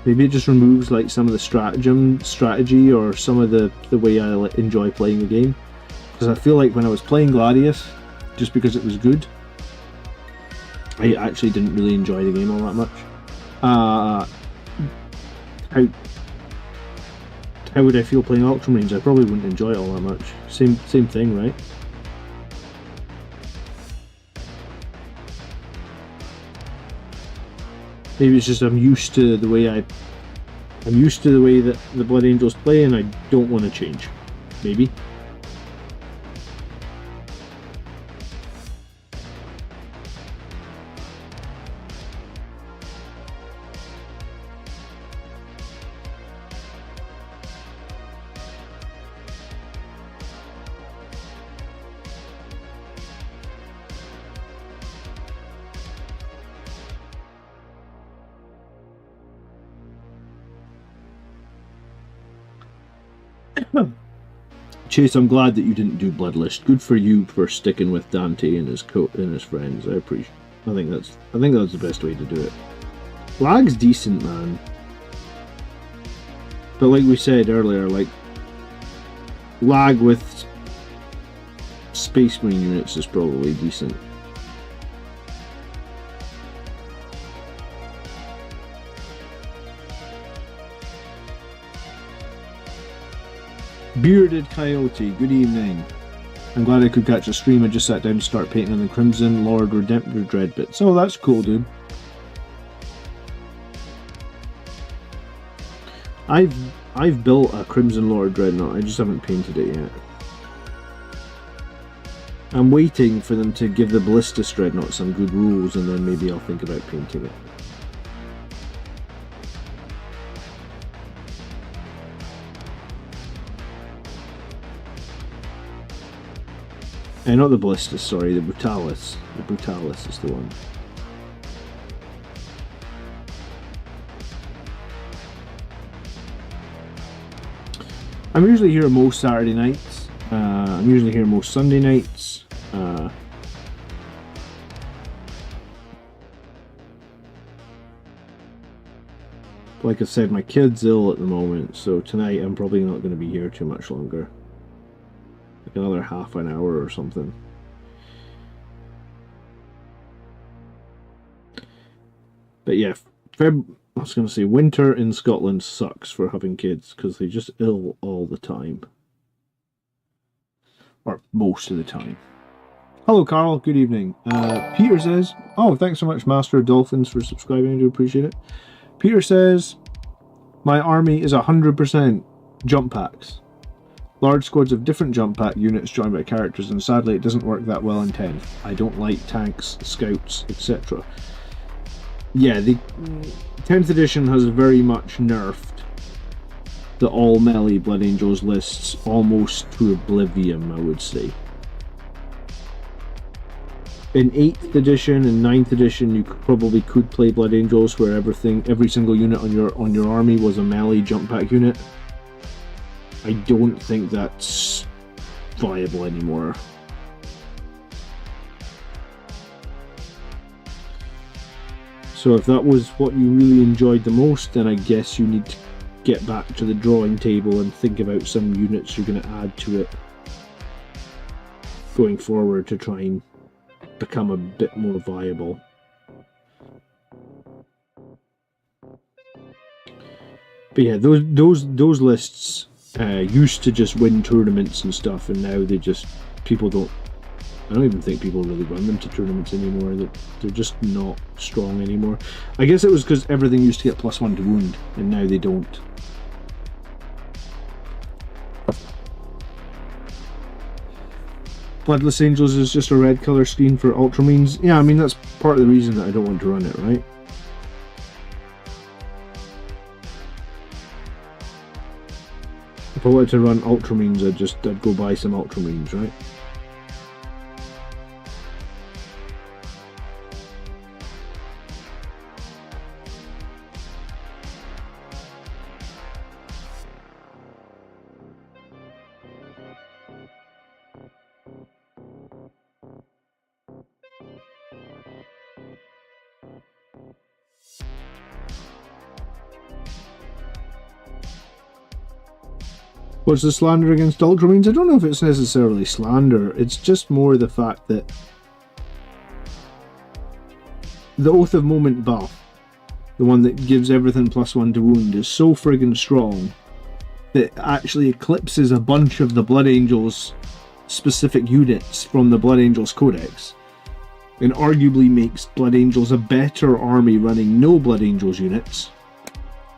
Maybe it just removes like some of the strategy, or some of the way I enjoy playing the game. Because I feel like when I was playing Gladius, just because it was good, I actually didn't really enjoy the game all that much. How would I feel playing Ultramarines? I probably wouldn't enjoy it all that much. Same thing, right? Maybe it's just I'm used to the way that the Blood Angels play, and I don't want to change. Maybe. Chase, I'm glad that you didn't do Bloodlist. Good for you for sticking with Dante and his friends. I appreciate. I think that's the best way to do it. Lag's decent, man. But like we said earlier, like Lag with Space Marine units is probably decent. Bearded Coyote, good evening. I'm glad I could catch a stream. I just sat down to start painting on the Crimson Lord Redemptor Dreadbits. Oh, that's cool, dude. I've built a Crimson Lord Dreadnought, I just haven't painted it yet. I'm waiting for them to give the Ballistus Dreadnought some good rules, and then maybe I'll think about painting it. Not the Ballistus, sorry, the Brutalis. The Brutalis is the one. I'm usually here most Saturday nights. I'm usually here most Sunday nights. Like I said, my kid's ill at the moment, so tonight I'm probably not going to be here too much longer. Like another half an hour or something. But yeah, I was going to say, winter in Scotland sucks for having kids because they're just ill all the time. Or most of the time. Hello, Carl. Good evening. Peter says, oh, thanks so much, Master of Dolphins, for subscribing. I do appreciate it. Peter says, my army is 100% jump packs. Large squads of different jump pack units joined by characters, and sadly it doesn't work that well in 10th. I don't like tanks, scouts, etc. Yeah, the 10th edition has very much nerfed the all melee Blood Angels lists almost to oblivion, I would say. In 8th edition and 9th edition, you probably could play Blood Angels where every single unit on your army was a melee jump pack unit. I don't think that's viable anymore. So if that was what you really enjoyed the most, then I guess you need to get back to the drawing table and think about some units you're going to add to it going forward to try and become a bit more viable. But yeah, those lists used to just win tournaments and stuff, and now I don't even think people really run them to tournaments anymore. They're just not strong anymore. I guess it was because everything used to get +1 to wound, and now they don't. Bloodless Angels is just a red colour scheme for Ultramarines. Yeah, I mean, that's part of the reason that I don't want to run it, right? If I wanted to run Ultramarines, I'd go buy some Ultramarines, right? What's the slander against Ultramarines? I don't know if it's necessarily slander. It's just more the fact that the Oath of Moment buff, the one that gives everything +1 to wound, is so friggin' strong that it actually eclipses a bunch of the Blood Angels specific units from the Blood Angels Codex, and arguably makes Blood Angels a better army running no Blood Angels units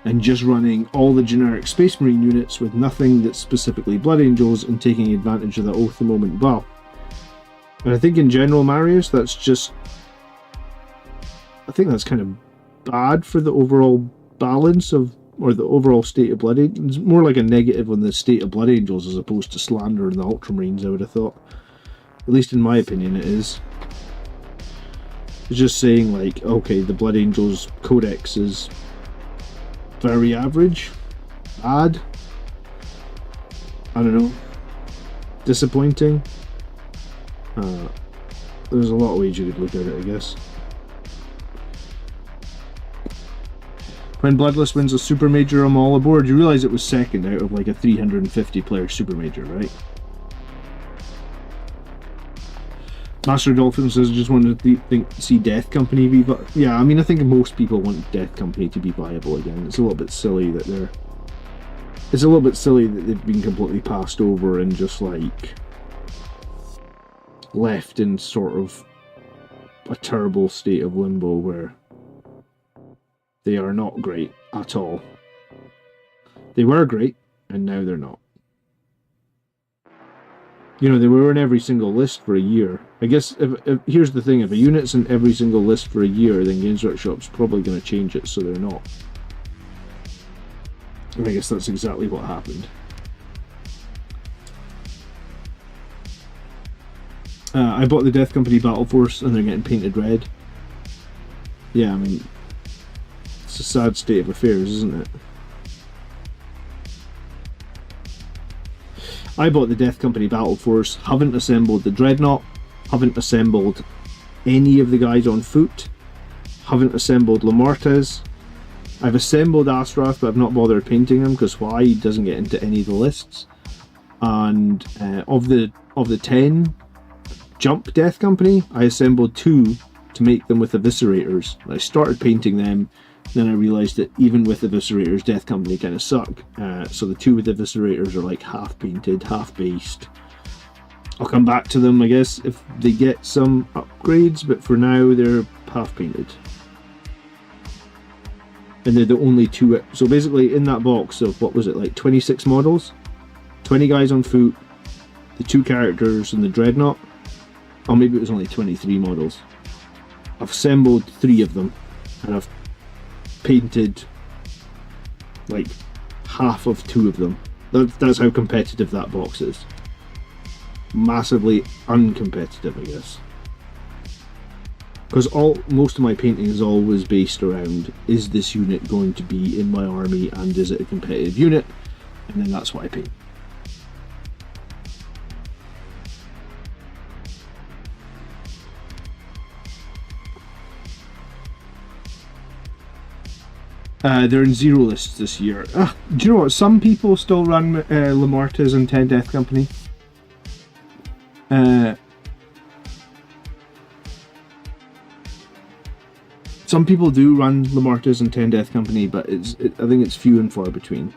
and just running all the generic Space Marine units with nothing that's specifically Blood Angels and taking advantage of the Oath of the Moment buff. And I think in general, Marius, I think that's kind of bad for the overall balance of, or the overall state of Blood Angels. It's more like a negative on the state of Blood Angels as opposed to slander in the Ultramarines, I would have thought. At least in my opinion it is. It's just saying like, okay, the Blood Angels Codex is very average, bad, I don't know, disappointing. There's a lot of ways you could look at it, I guess. When Bloodless wins a Super Major, I'm all aboard. You realise it was second out of like a 350 player Super Major, right? Master Dolphin says, just wanted to see Death Company be viable. Yeah, I mean, I think most people want Death Company to be viable again. It's a little bit silly that they're it's a little bit silly that they've been completely passed over and just like left in sort of a terrible state of limbo where they are not great at all. They were great, and now they're not. You know, they were in every single list for a year. I guess, if here's the thing, if a unit's in every single list for a year, then Games Workshop's probably going to change it so they're not. And I guess that's exactly what happened. I bought the Death Company Battle Force, and they're getting painted red. Yeah, I mean, it's a sad state of affairs, isn't it? I bought the Death Company Battle Force, haven't assembled the Dreadnought, haven't assembled any of the guys on foot, haven't assembled Lamartes. I've assembled Astrath, but I've not bothered painting him, because why? He doesn't get into any of the lists. And of the 10 Jump Death Company, I assembled 2 to make them with Eviscerators. I started painting them, then I realised that even with Eviscerators, Death Company kind of suck. So the 2 with Eviscerators are like half painted, half based. I'll come back to them, I guess, if they get some upgrades, but for now they're half painted. And they're the only 2. So basically, in that box of, what was it, like 26 models? 20 guys on foot, the 2 characters, and the Dreadnought. Or maybe it was only 23 models. I've assembled 3 of them, and I've painted like half of 2 of them. That's how competitive that box is. Massively uncompetitive, I guess. Because most of my painting is always based around, is this unit going to be in my army, and is it a competitive unit? And then that's what I paint. They're in 0 lists this year. Do you know what? Some people still run Lamartes and 10 Death Company. Some people do run Lamartes and 10 Death Company, but I think it's few and far between.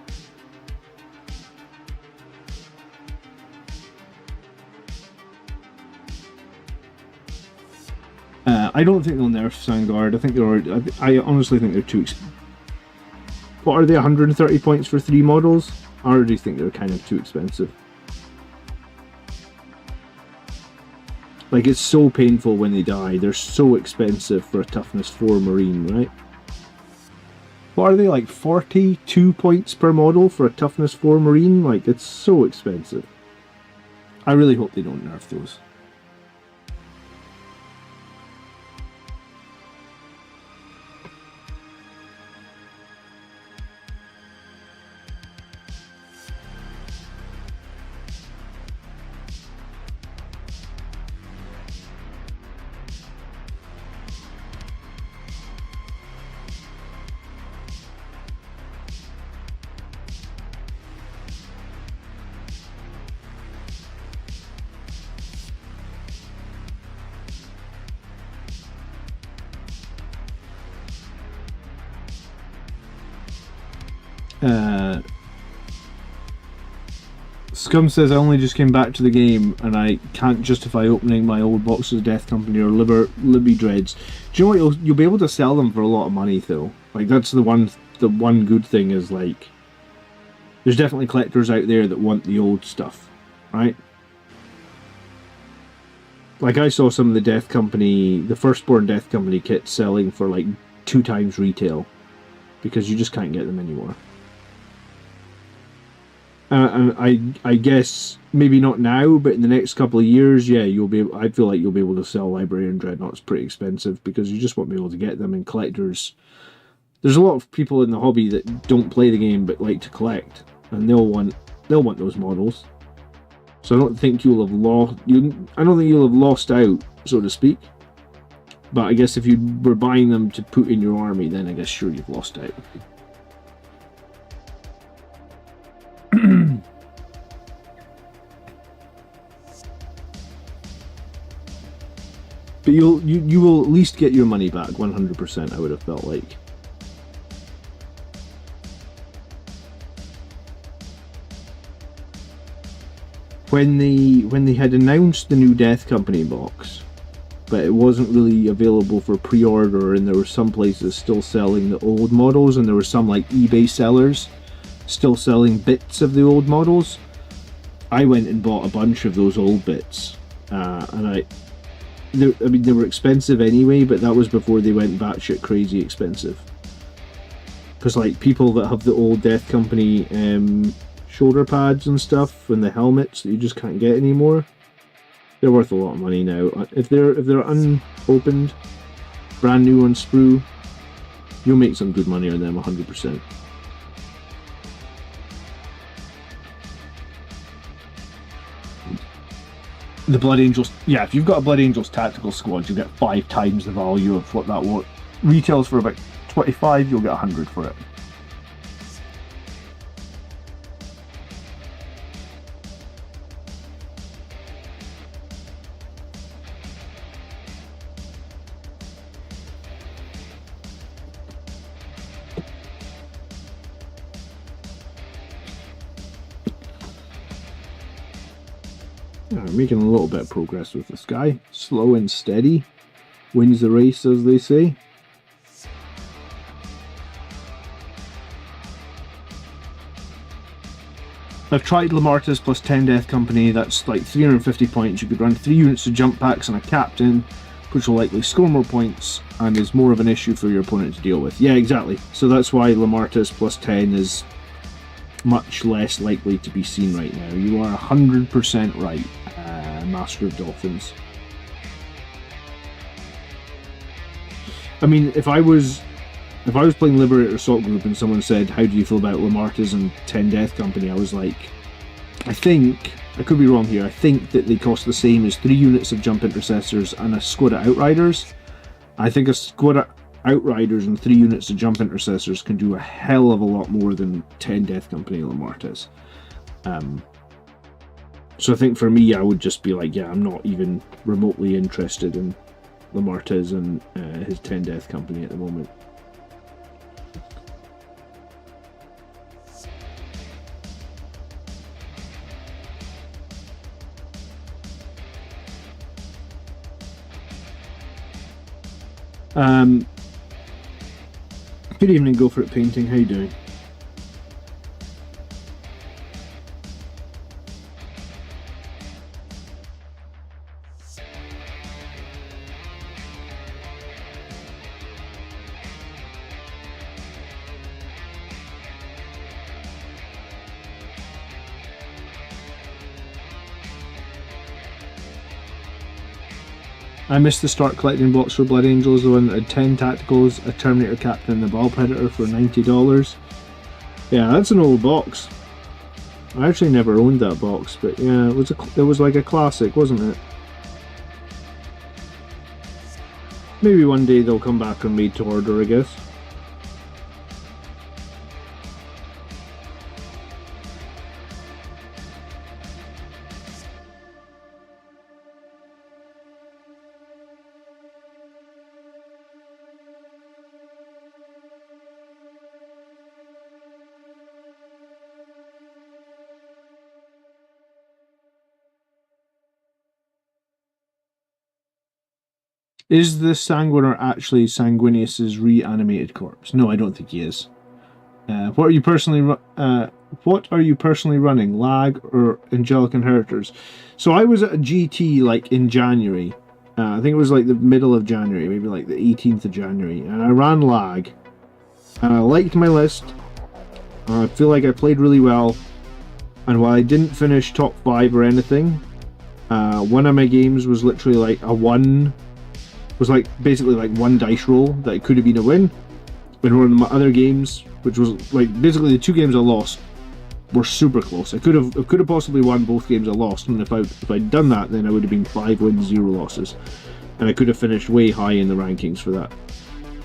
I don't think they'll nerf Vanguard. I think I honestly think they're too expensive. What are they, 130 points for 3 models? I already think they're kind of too expensive. Like, it's so painful when they die. They're so expensive for a toughness 4 Marine, right? What are they, like 42 points per model for a toughness 4 Marine? Like, it's so expensive. I really hope they don't nerf those. Scum says, I only just came back to the game and I can't justify opening my old boxes of Death Company or Libby Dreads. Do you know what? You'll be able to sell them for a lot of money though. Like, that's the one good thing is, like, there's definitely collectors out there that want the old stuff, right? Like, I saw some of the Death Company, the Firstborn Death Company kits selling for like 2 times retail because you just can't get them anymore. And I guess maybe not now, but in the next couple of years, yeah, I feel like you'll be able to sell Librarian Dreadnoughts pretty expensive because you just won't be able to get them. And collectors, there's a lot of people in the hobby that don't play the game but like to collect, and they'll want those models. So I don't think you'll have lost out, so to speak. But I guess if you were buying them to put in your army, then I guess sure you've lost out. But you will at least get your money back 100%, I would have felt like. when they had announced the new Death Company box, but it wasn't really available for pre-order, and there were some places still selling the old models, and there were some like eBay sellers still selling bits of the old models. I went and bought a bunch of those old bits, and they were expensive anyway, but that was before they went batshit crazy expensive. Because like people that have the old Death Company shoulder pads and stuff and the helmets that you just can't get anymore, they're worth a lot of money now. If they're unopened, brand new on sprue, you'll make some good money on them 100%. The Blood Angels, yeah, if you've got a Blood Angels tactical squad, you'll get 5 times the value of what that retails for. About 25, you'll get 100 for it. Making a little bit of progress with this guy. Slow and steady wins the race, as they say. I've tried Lamarta's plus 10 Death Company. That's like 350 points. You could run 3 units of jump packs and a captain, which will likely score more points and is more of an issue for your opponent to deal with. Yeah, exactly. So that's why Lamarta's plus 10 is much less likely to be seen right now. You are 100% right, Master of Dolphins. I mean, if I was playing Liberator Assault Group and someone said, how do you feel about Lamarta's and 10 Death Company, I was like, I could be wrong here, I think that they cost the same as 3 units of Jump Intercessors and a squad of Outriders. I think a squad of Outriders and 3 units of Jump Intercessors can do a hell of a lot more than 10 Death Company Lamarta's. So I think for me, I would just be like, yeah, I'm not even remotely interested in Lamarta's and his 10 Death Company at the moment. Good evening, Go For It Painting. How you doing? I missed the start collecting box for Blood Angels, the one that had 10 tacticals, a Terminator Captain, and a Ball Predator for $90. Yeah, that's an old box. I actually never owned that box, but yeah, it was like a classic, wasn't it? Maybe one day they'll come back on made to order, I guess. Is the Sanguiner actually Sanguinius's reanimated corpse? No, I don't think he is. What are you personally running? Lag or Angelic Inheritors? So I was at a GT like in January. I think it was like the middle of January, maybe like the 18th of January, and I ran Lag. And I liked my list. I feel like I played really well. And while I didn't finish top 5 or anything, one of my games was literally like a 1. Was like basically like 1 dice roll that it could have been a win. And one of my other games, which was like basically the 2 games I lost, were super close. I could have possibly won both games I lost, and if I'd done that, then I would have been 5 wins, 0 losses, and I could have finished way high in the rankings for that.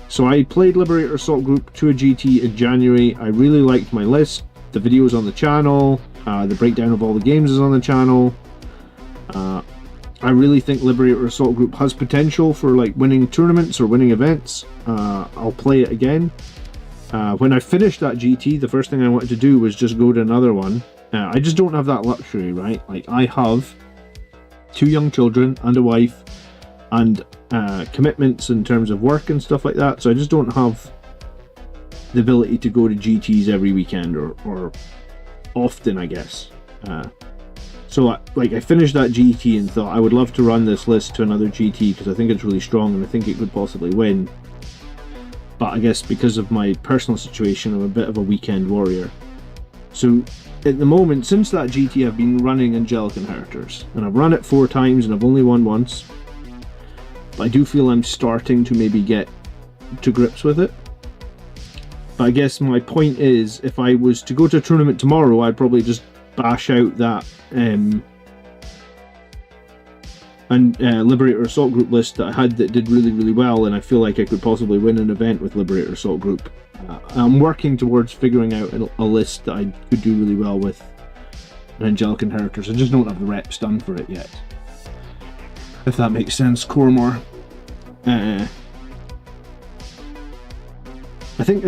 So I played Liberator Assault Group to a GT in January. I really liked my list. The videos on the channel, the breakdown of all the games is on the channel. I really think Liberator Assault Group has potential for like winning tournaments or winning events. I'll play it again. When I finished that GT, the first thing I wanted to do was just go to another one I just don't have that luxury, right? Like, I have 2 young children and a wife and commitments in terms of work and stuff like that, so I just don't have the ability to go to GTs every weekend or often, I guess. So I finished that GT and thought I would love to run this list to another GT because I think it's really strong and I think it could possibly win. But I guess because of my personal situation, I'm a bit of a weekend warrior. So at the moment, since that GT, I've been running Angelic Inheritors, and I've run it 4 times and I've only won once. But I do feel I'm starting to maybe get to grips with it. But I guess my point is, if I was to go to a tournament tomorrow, I'd probably just bash out that Liberator Assault Group list that I had that did really, really well, and I feel like I could possibly win an event with Liberator Assault Group. I'm working towards figuring out a list that I could do really well with Angelic Inheritors. I just don't have the reps done for it yet. If that makes sense, Cormor. I think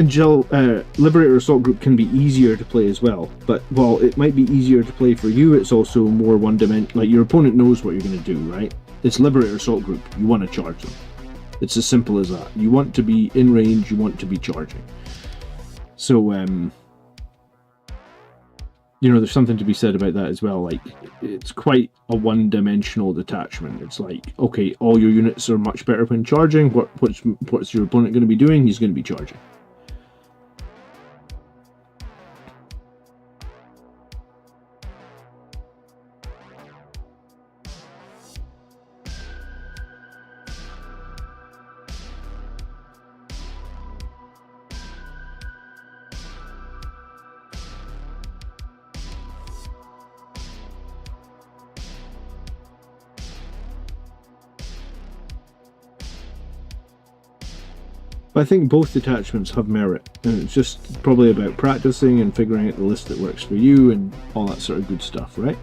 Liberator Assault Group can be easier to play as well, but while it might be easier to play for you, it's also more one-dimensional. Like, your opponent knows what you're going to do, right? It's Liberator Assault Group, you want to charge them. It's as simple as that. You want to be in range, you want to be charging. So, there's something to be said about that as well. Like, it's quite a one-dimensional detachment. It's like, okay, all your units are much better when charging. What's your opponent going to be doing? He's going to be charging. But I think both detachments have merit, and it's just probably about practicing and figuring out the list that works for you and all that sort of good stuff, right?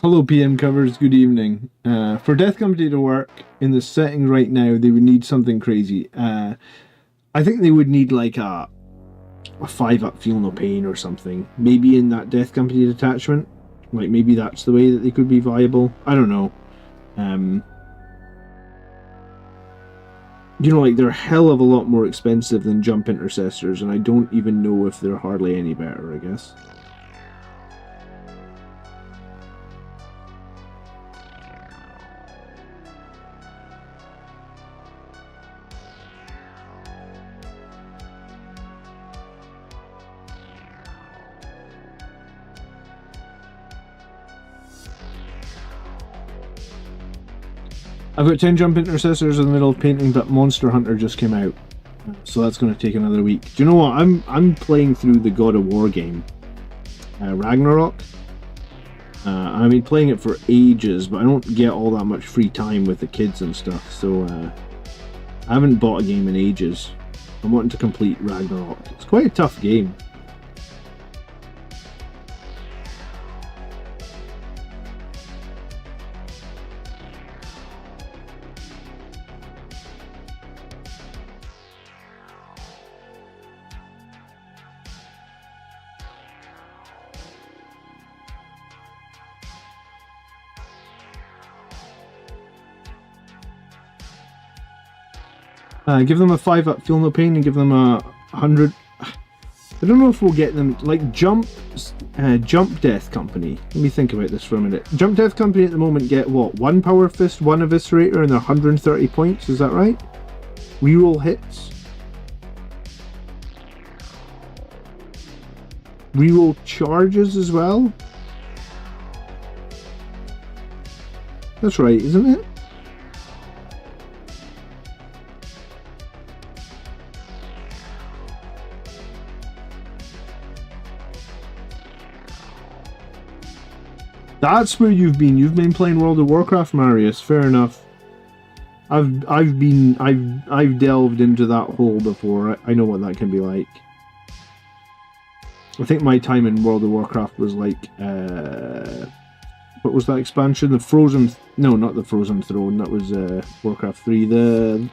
Hello PM covers, good evening. For Death Company to work in the setting right now, they would need something crazy. I think they would need like a 5-up Feel No Pain or something. Maybe in that Death Company detachment. Like, maybe that's the way that they could be viable. I don't know. Like, they're a hell of a lot more expensive than Jump Intercessors, and I don't even know if they're hardly any better, I guess. I've got 10 Jump Intercessors in the middle of painting, but Monster Hunter just came out, so that's going to take another week. Do you know what? I'm playing through the God of War game, Ragnarok. I've been playing it for ages, but I don't get all that much free time with the kids and stuff, so I haven't bought a game in ages. I'm wanting to complete Ragnarok. It's quite a tough game. Give them a 5-up Feel No Pain and give them a 100. I don't know if we'll get them like Jump Death Company. Let me think about this for a minute. Jump Death Company at the moment get what? 1 Power Fist, 1 Eviscerator, and they're 130 points. Is that right? Reroll hits. Reroll charges as well. That's right, isn't it? That's where you've been. You've been playing World of Warcraft, Marius. Fair enough. I've delved into that hole before. I know what that can be like. I think my time in World of Warcraft was like, what was that expansion? The Frozen... No, not the Frozen Throne. That was Warcraft 3. Oh,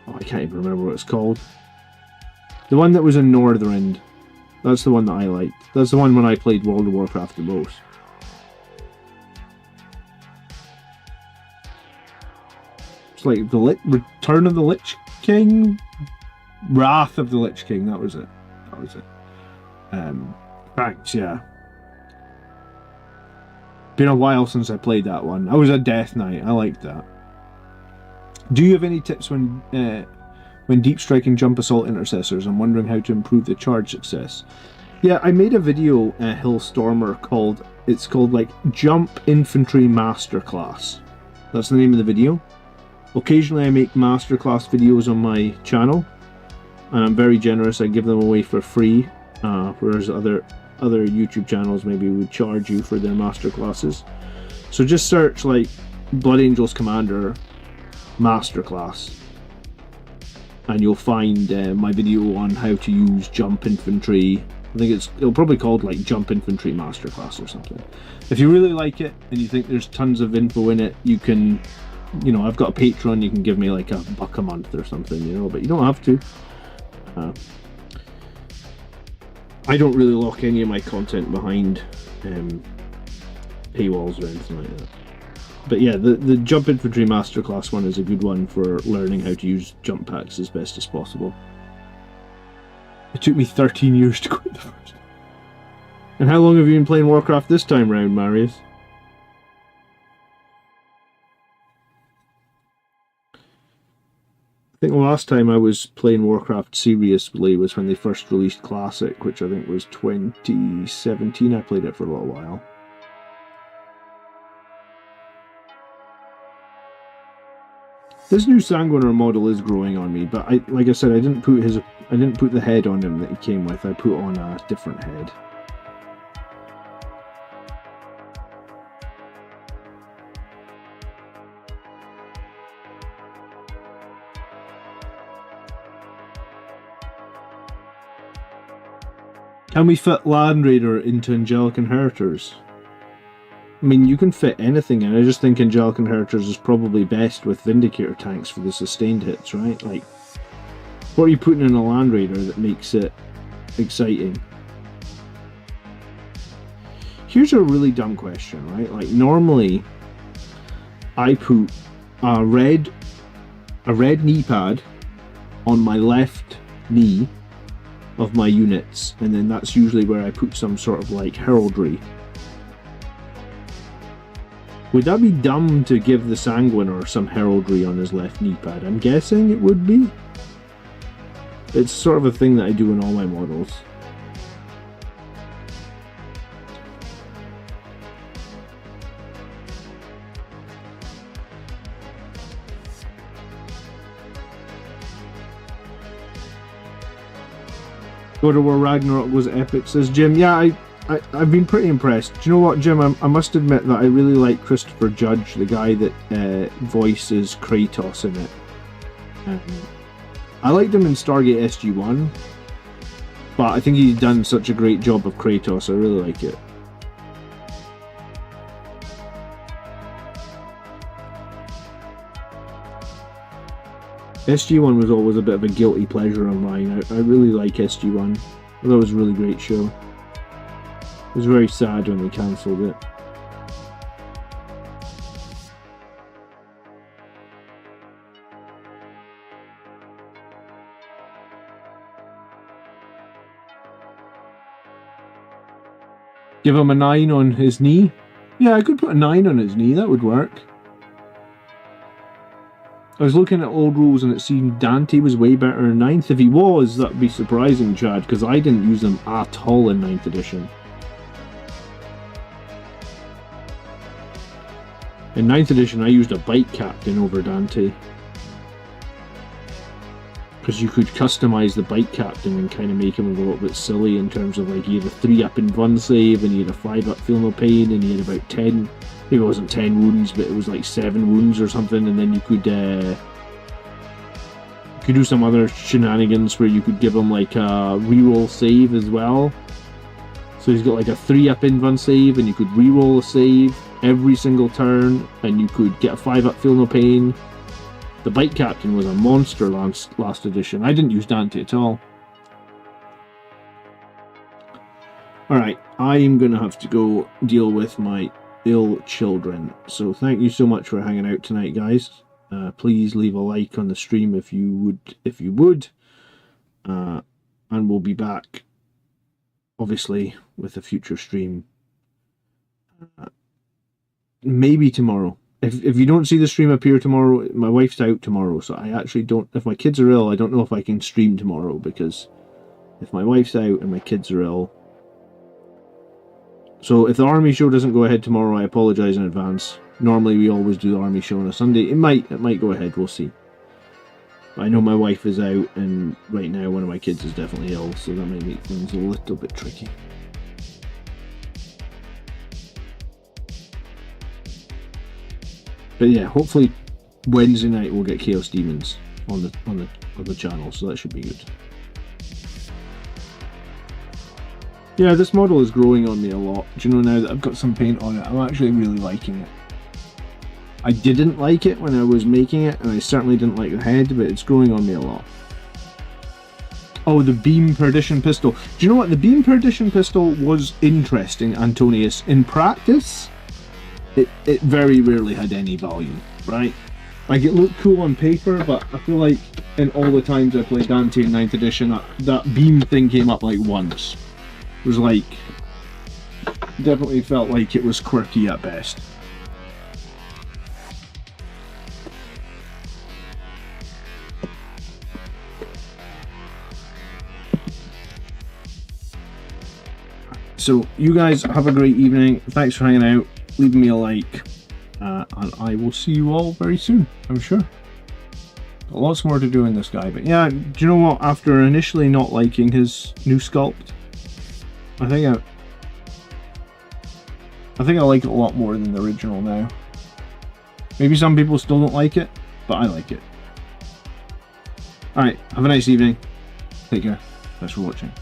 I can't even remember what it's called. The one that was in Northrend. That's the one that I liked. That's the one when I played World of Warcraft the most. It's like the Return of the Lich King? Wrath of the Lich King, that was it. That was it. Thanks, yeah. Been a while since I played that one. I was a Death Knight, I liked that. Do you have any tips when deep striking jump assault intercessors? I'm wondering how to improve the charge success. Yeah, I made a video, Hillstormer, called like Jump Infantry Masterclass. That's the name of the video. Occasionally I make masterclass videos on my channel, and I'm very generous. I give them away for free, whereas other YouTube channels maybe would charge you for their masterclasses. So just search like Blood Angels Commander Masterclass, and you'll find my video on how to use jump infantry. I think it'll probably called like Jump Infantry Masterclass or something. If you really like it and you think there's tons of info in it, you can, you know, I've got a Patreon. You can give me like $1 a month or something, you know, but you don't have to. I don't really lock any of my content behind paywalls or anything like that. But yeah, the Jump Infantry Masterclass one is a good one for learning how to use jump packs as best as possible. It took me 13 years to quit the first. And how long have you been playing Warcraft this time round, Marius? I think the last time I was playing Warcraft seriously was when they first released Classic, which I think was 2017. I played it for a little while. This new Sanguinar model is growing on me, but like I said, I didn't put the head on him that he came with. I put on a different head. Can we fit Land Raider into Angelic Inheritors? I mean, you can fit anything in. I just think Angelic Inheritors is probably best with Vindicator tanks for the sustained hits, right? Like, what are you putting in a Land Raider that makes it exciting? Here's a really dumb question, right? Like, normally, I put a red knee pad on my left knee of my units, and then that's usually where I put some sort of like heraldry. Would that be dumb to give the Sanguinar some heraldry on his left knee pad? I'm guessing it would be. It's sort of a thing that I do in all my models. God of War Ragnarok was epic, says Jim. Yeah, I've been pretty impressed. Do you know what, Jim? I must admit that I really like Christopher Judge, the guy that voices Kratos in it. I liked him in Stargate SG-1, but I think he's done such a great job of Kratos. I really like it. SG-1 was always a bit of a guilty pleasure of mine. I really like SG-1. I thought it was a really great show. It was very sad when they cancelled it. Give him a 9 on his knee? Yeah, I could put a 9 on his knee, that would work. I was looking at old rules and it seemed Dante was way better in 9th. If he was, that would be surprising, Chad, because I didn't use them at all in 9th edition. In 9th edition, I used a bike captain over Dante. Because you could customize the bike captain and kind of make him a little bit silly in terms of like he had a 3-up in Fun save and he had a 5-up Feel No Pain and he had about 10, maybe it wasn't 10 wounds, but it was like 7 wounds or something, and then you could do some other shenanigans where you could give him like a reroll save as well. So he's got like a 3-up in Fun save and you could reroll a save every single turn and you could get a 5-up Feel No Pain. The bike captain was a monster last edition. I didn't use Dante at all. Alright, I'm going to have to go deal with my ill children. So thank you so much for hanging out tonight, guys. Please leave a like on the stream if you would. And we'll be back, obviously, with a future stream. Maybe tomorrow. If you don't see the stream appear tomorrow, my wife's out tomorrow, so I actually don't... If my kids are ill, I don't know if I can stream tomorrow, because if my wife's out and my kids are ill... So if the army show doesn't go ahead tomorrow, I apologise in advance. Normally we always do the army show on a Sunday. It might go ahead, we'll see. But I know my wife is out, and right now one of my kids is definitely ill, so that might make things a little bit tricky. But yeah, hopefully Wednesday night we'll get Chaos Demons on the channel, so that should be good. Yeah, this model is growing on me a lot. Do you know, now that I've got some paint on it, I'm actually really liking it. I didn't like it when I was making it, and I certainly didn't like the head, but it's growing on me a lot. Oh, the beam perdition pistol. Do you know what? The beam perdition pistol was interesting, Antonius. In practice, it very rarely had any value, right? Like, it looked cool on paper, but I feel like in all the times I played Dante in 9th edition, that beam thing came up like once. It was like, definitely felt like it was quirky at best. So, you guys have a great evening. Thanks for hanging out, leaving me a like, and I will see you all very soon, I'm sure. Got lots more to do in this guy, but yeah, do you know what? After initially not liking his new sculpt, I think I like it a lot more than the original now. Maybe some people still don't like it, but I like it. Alright, have a nice evening. Take care. Thanks for watching.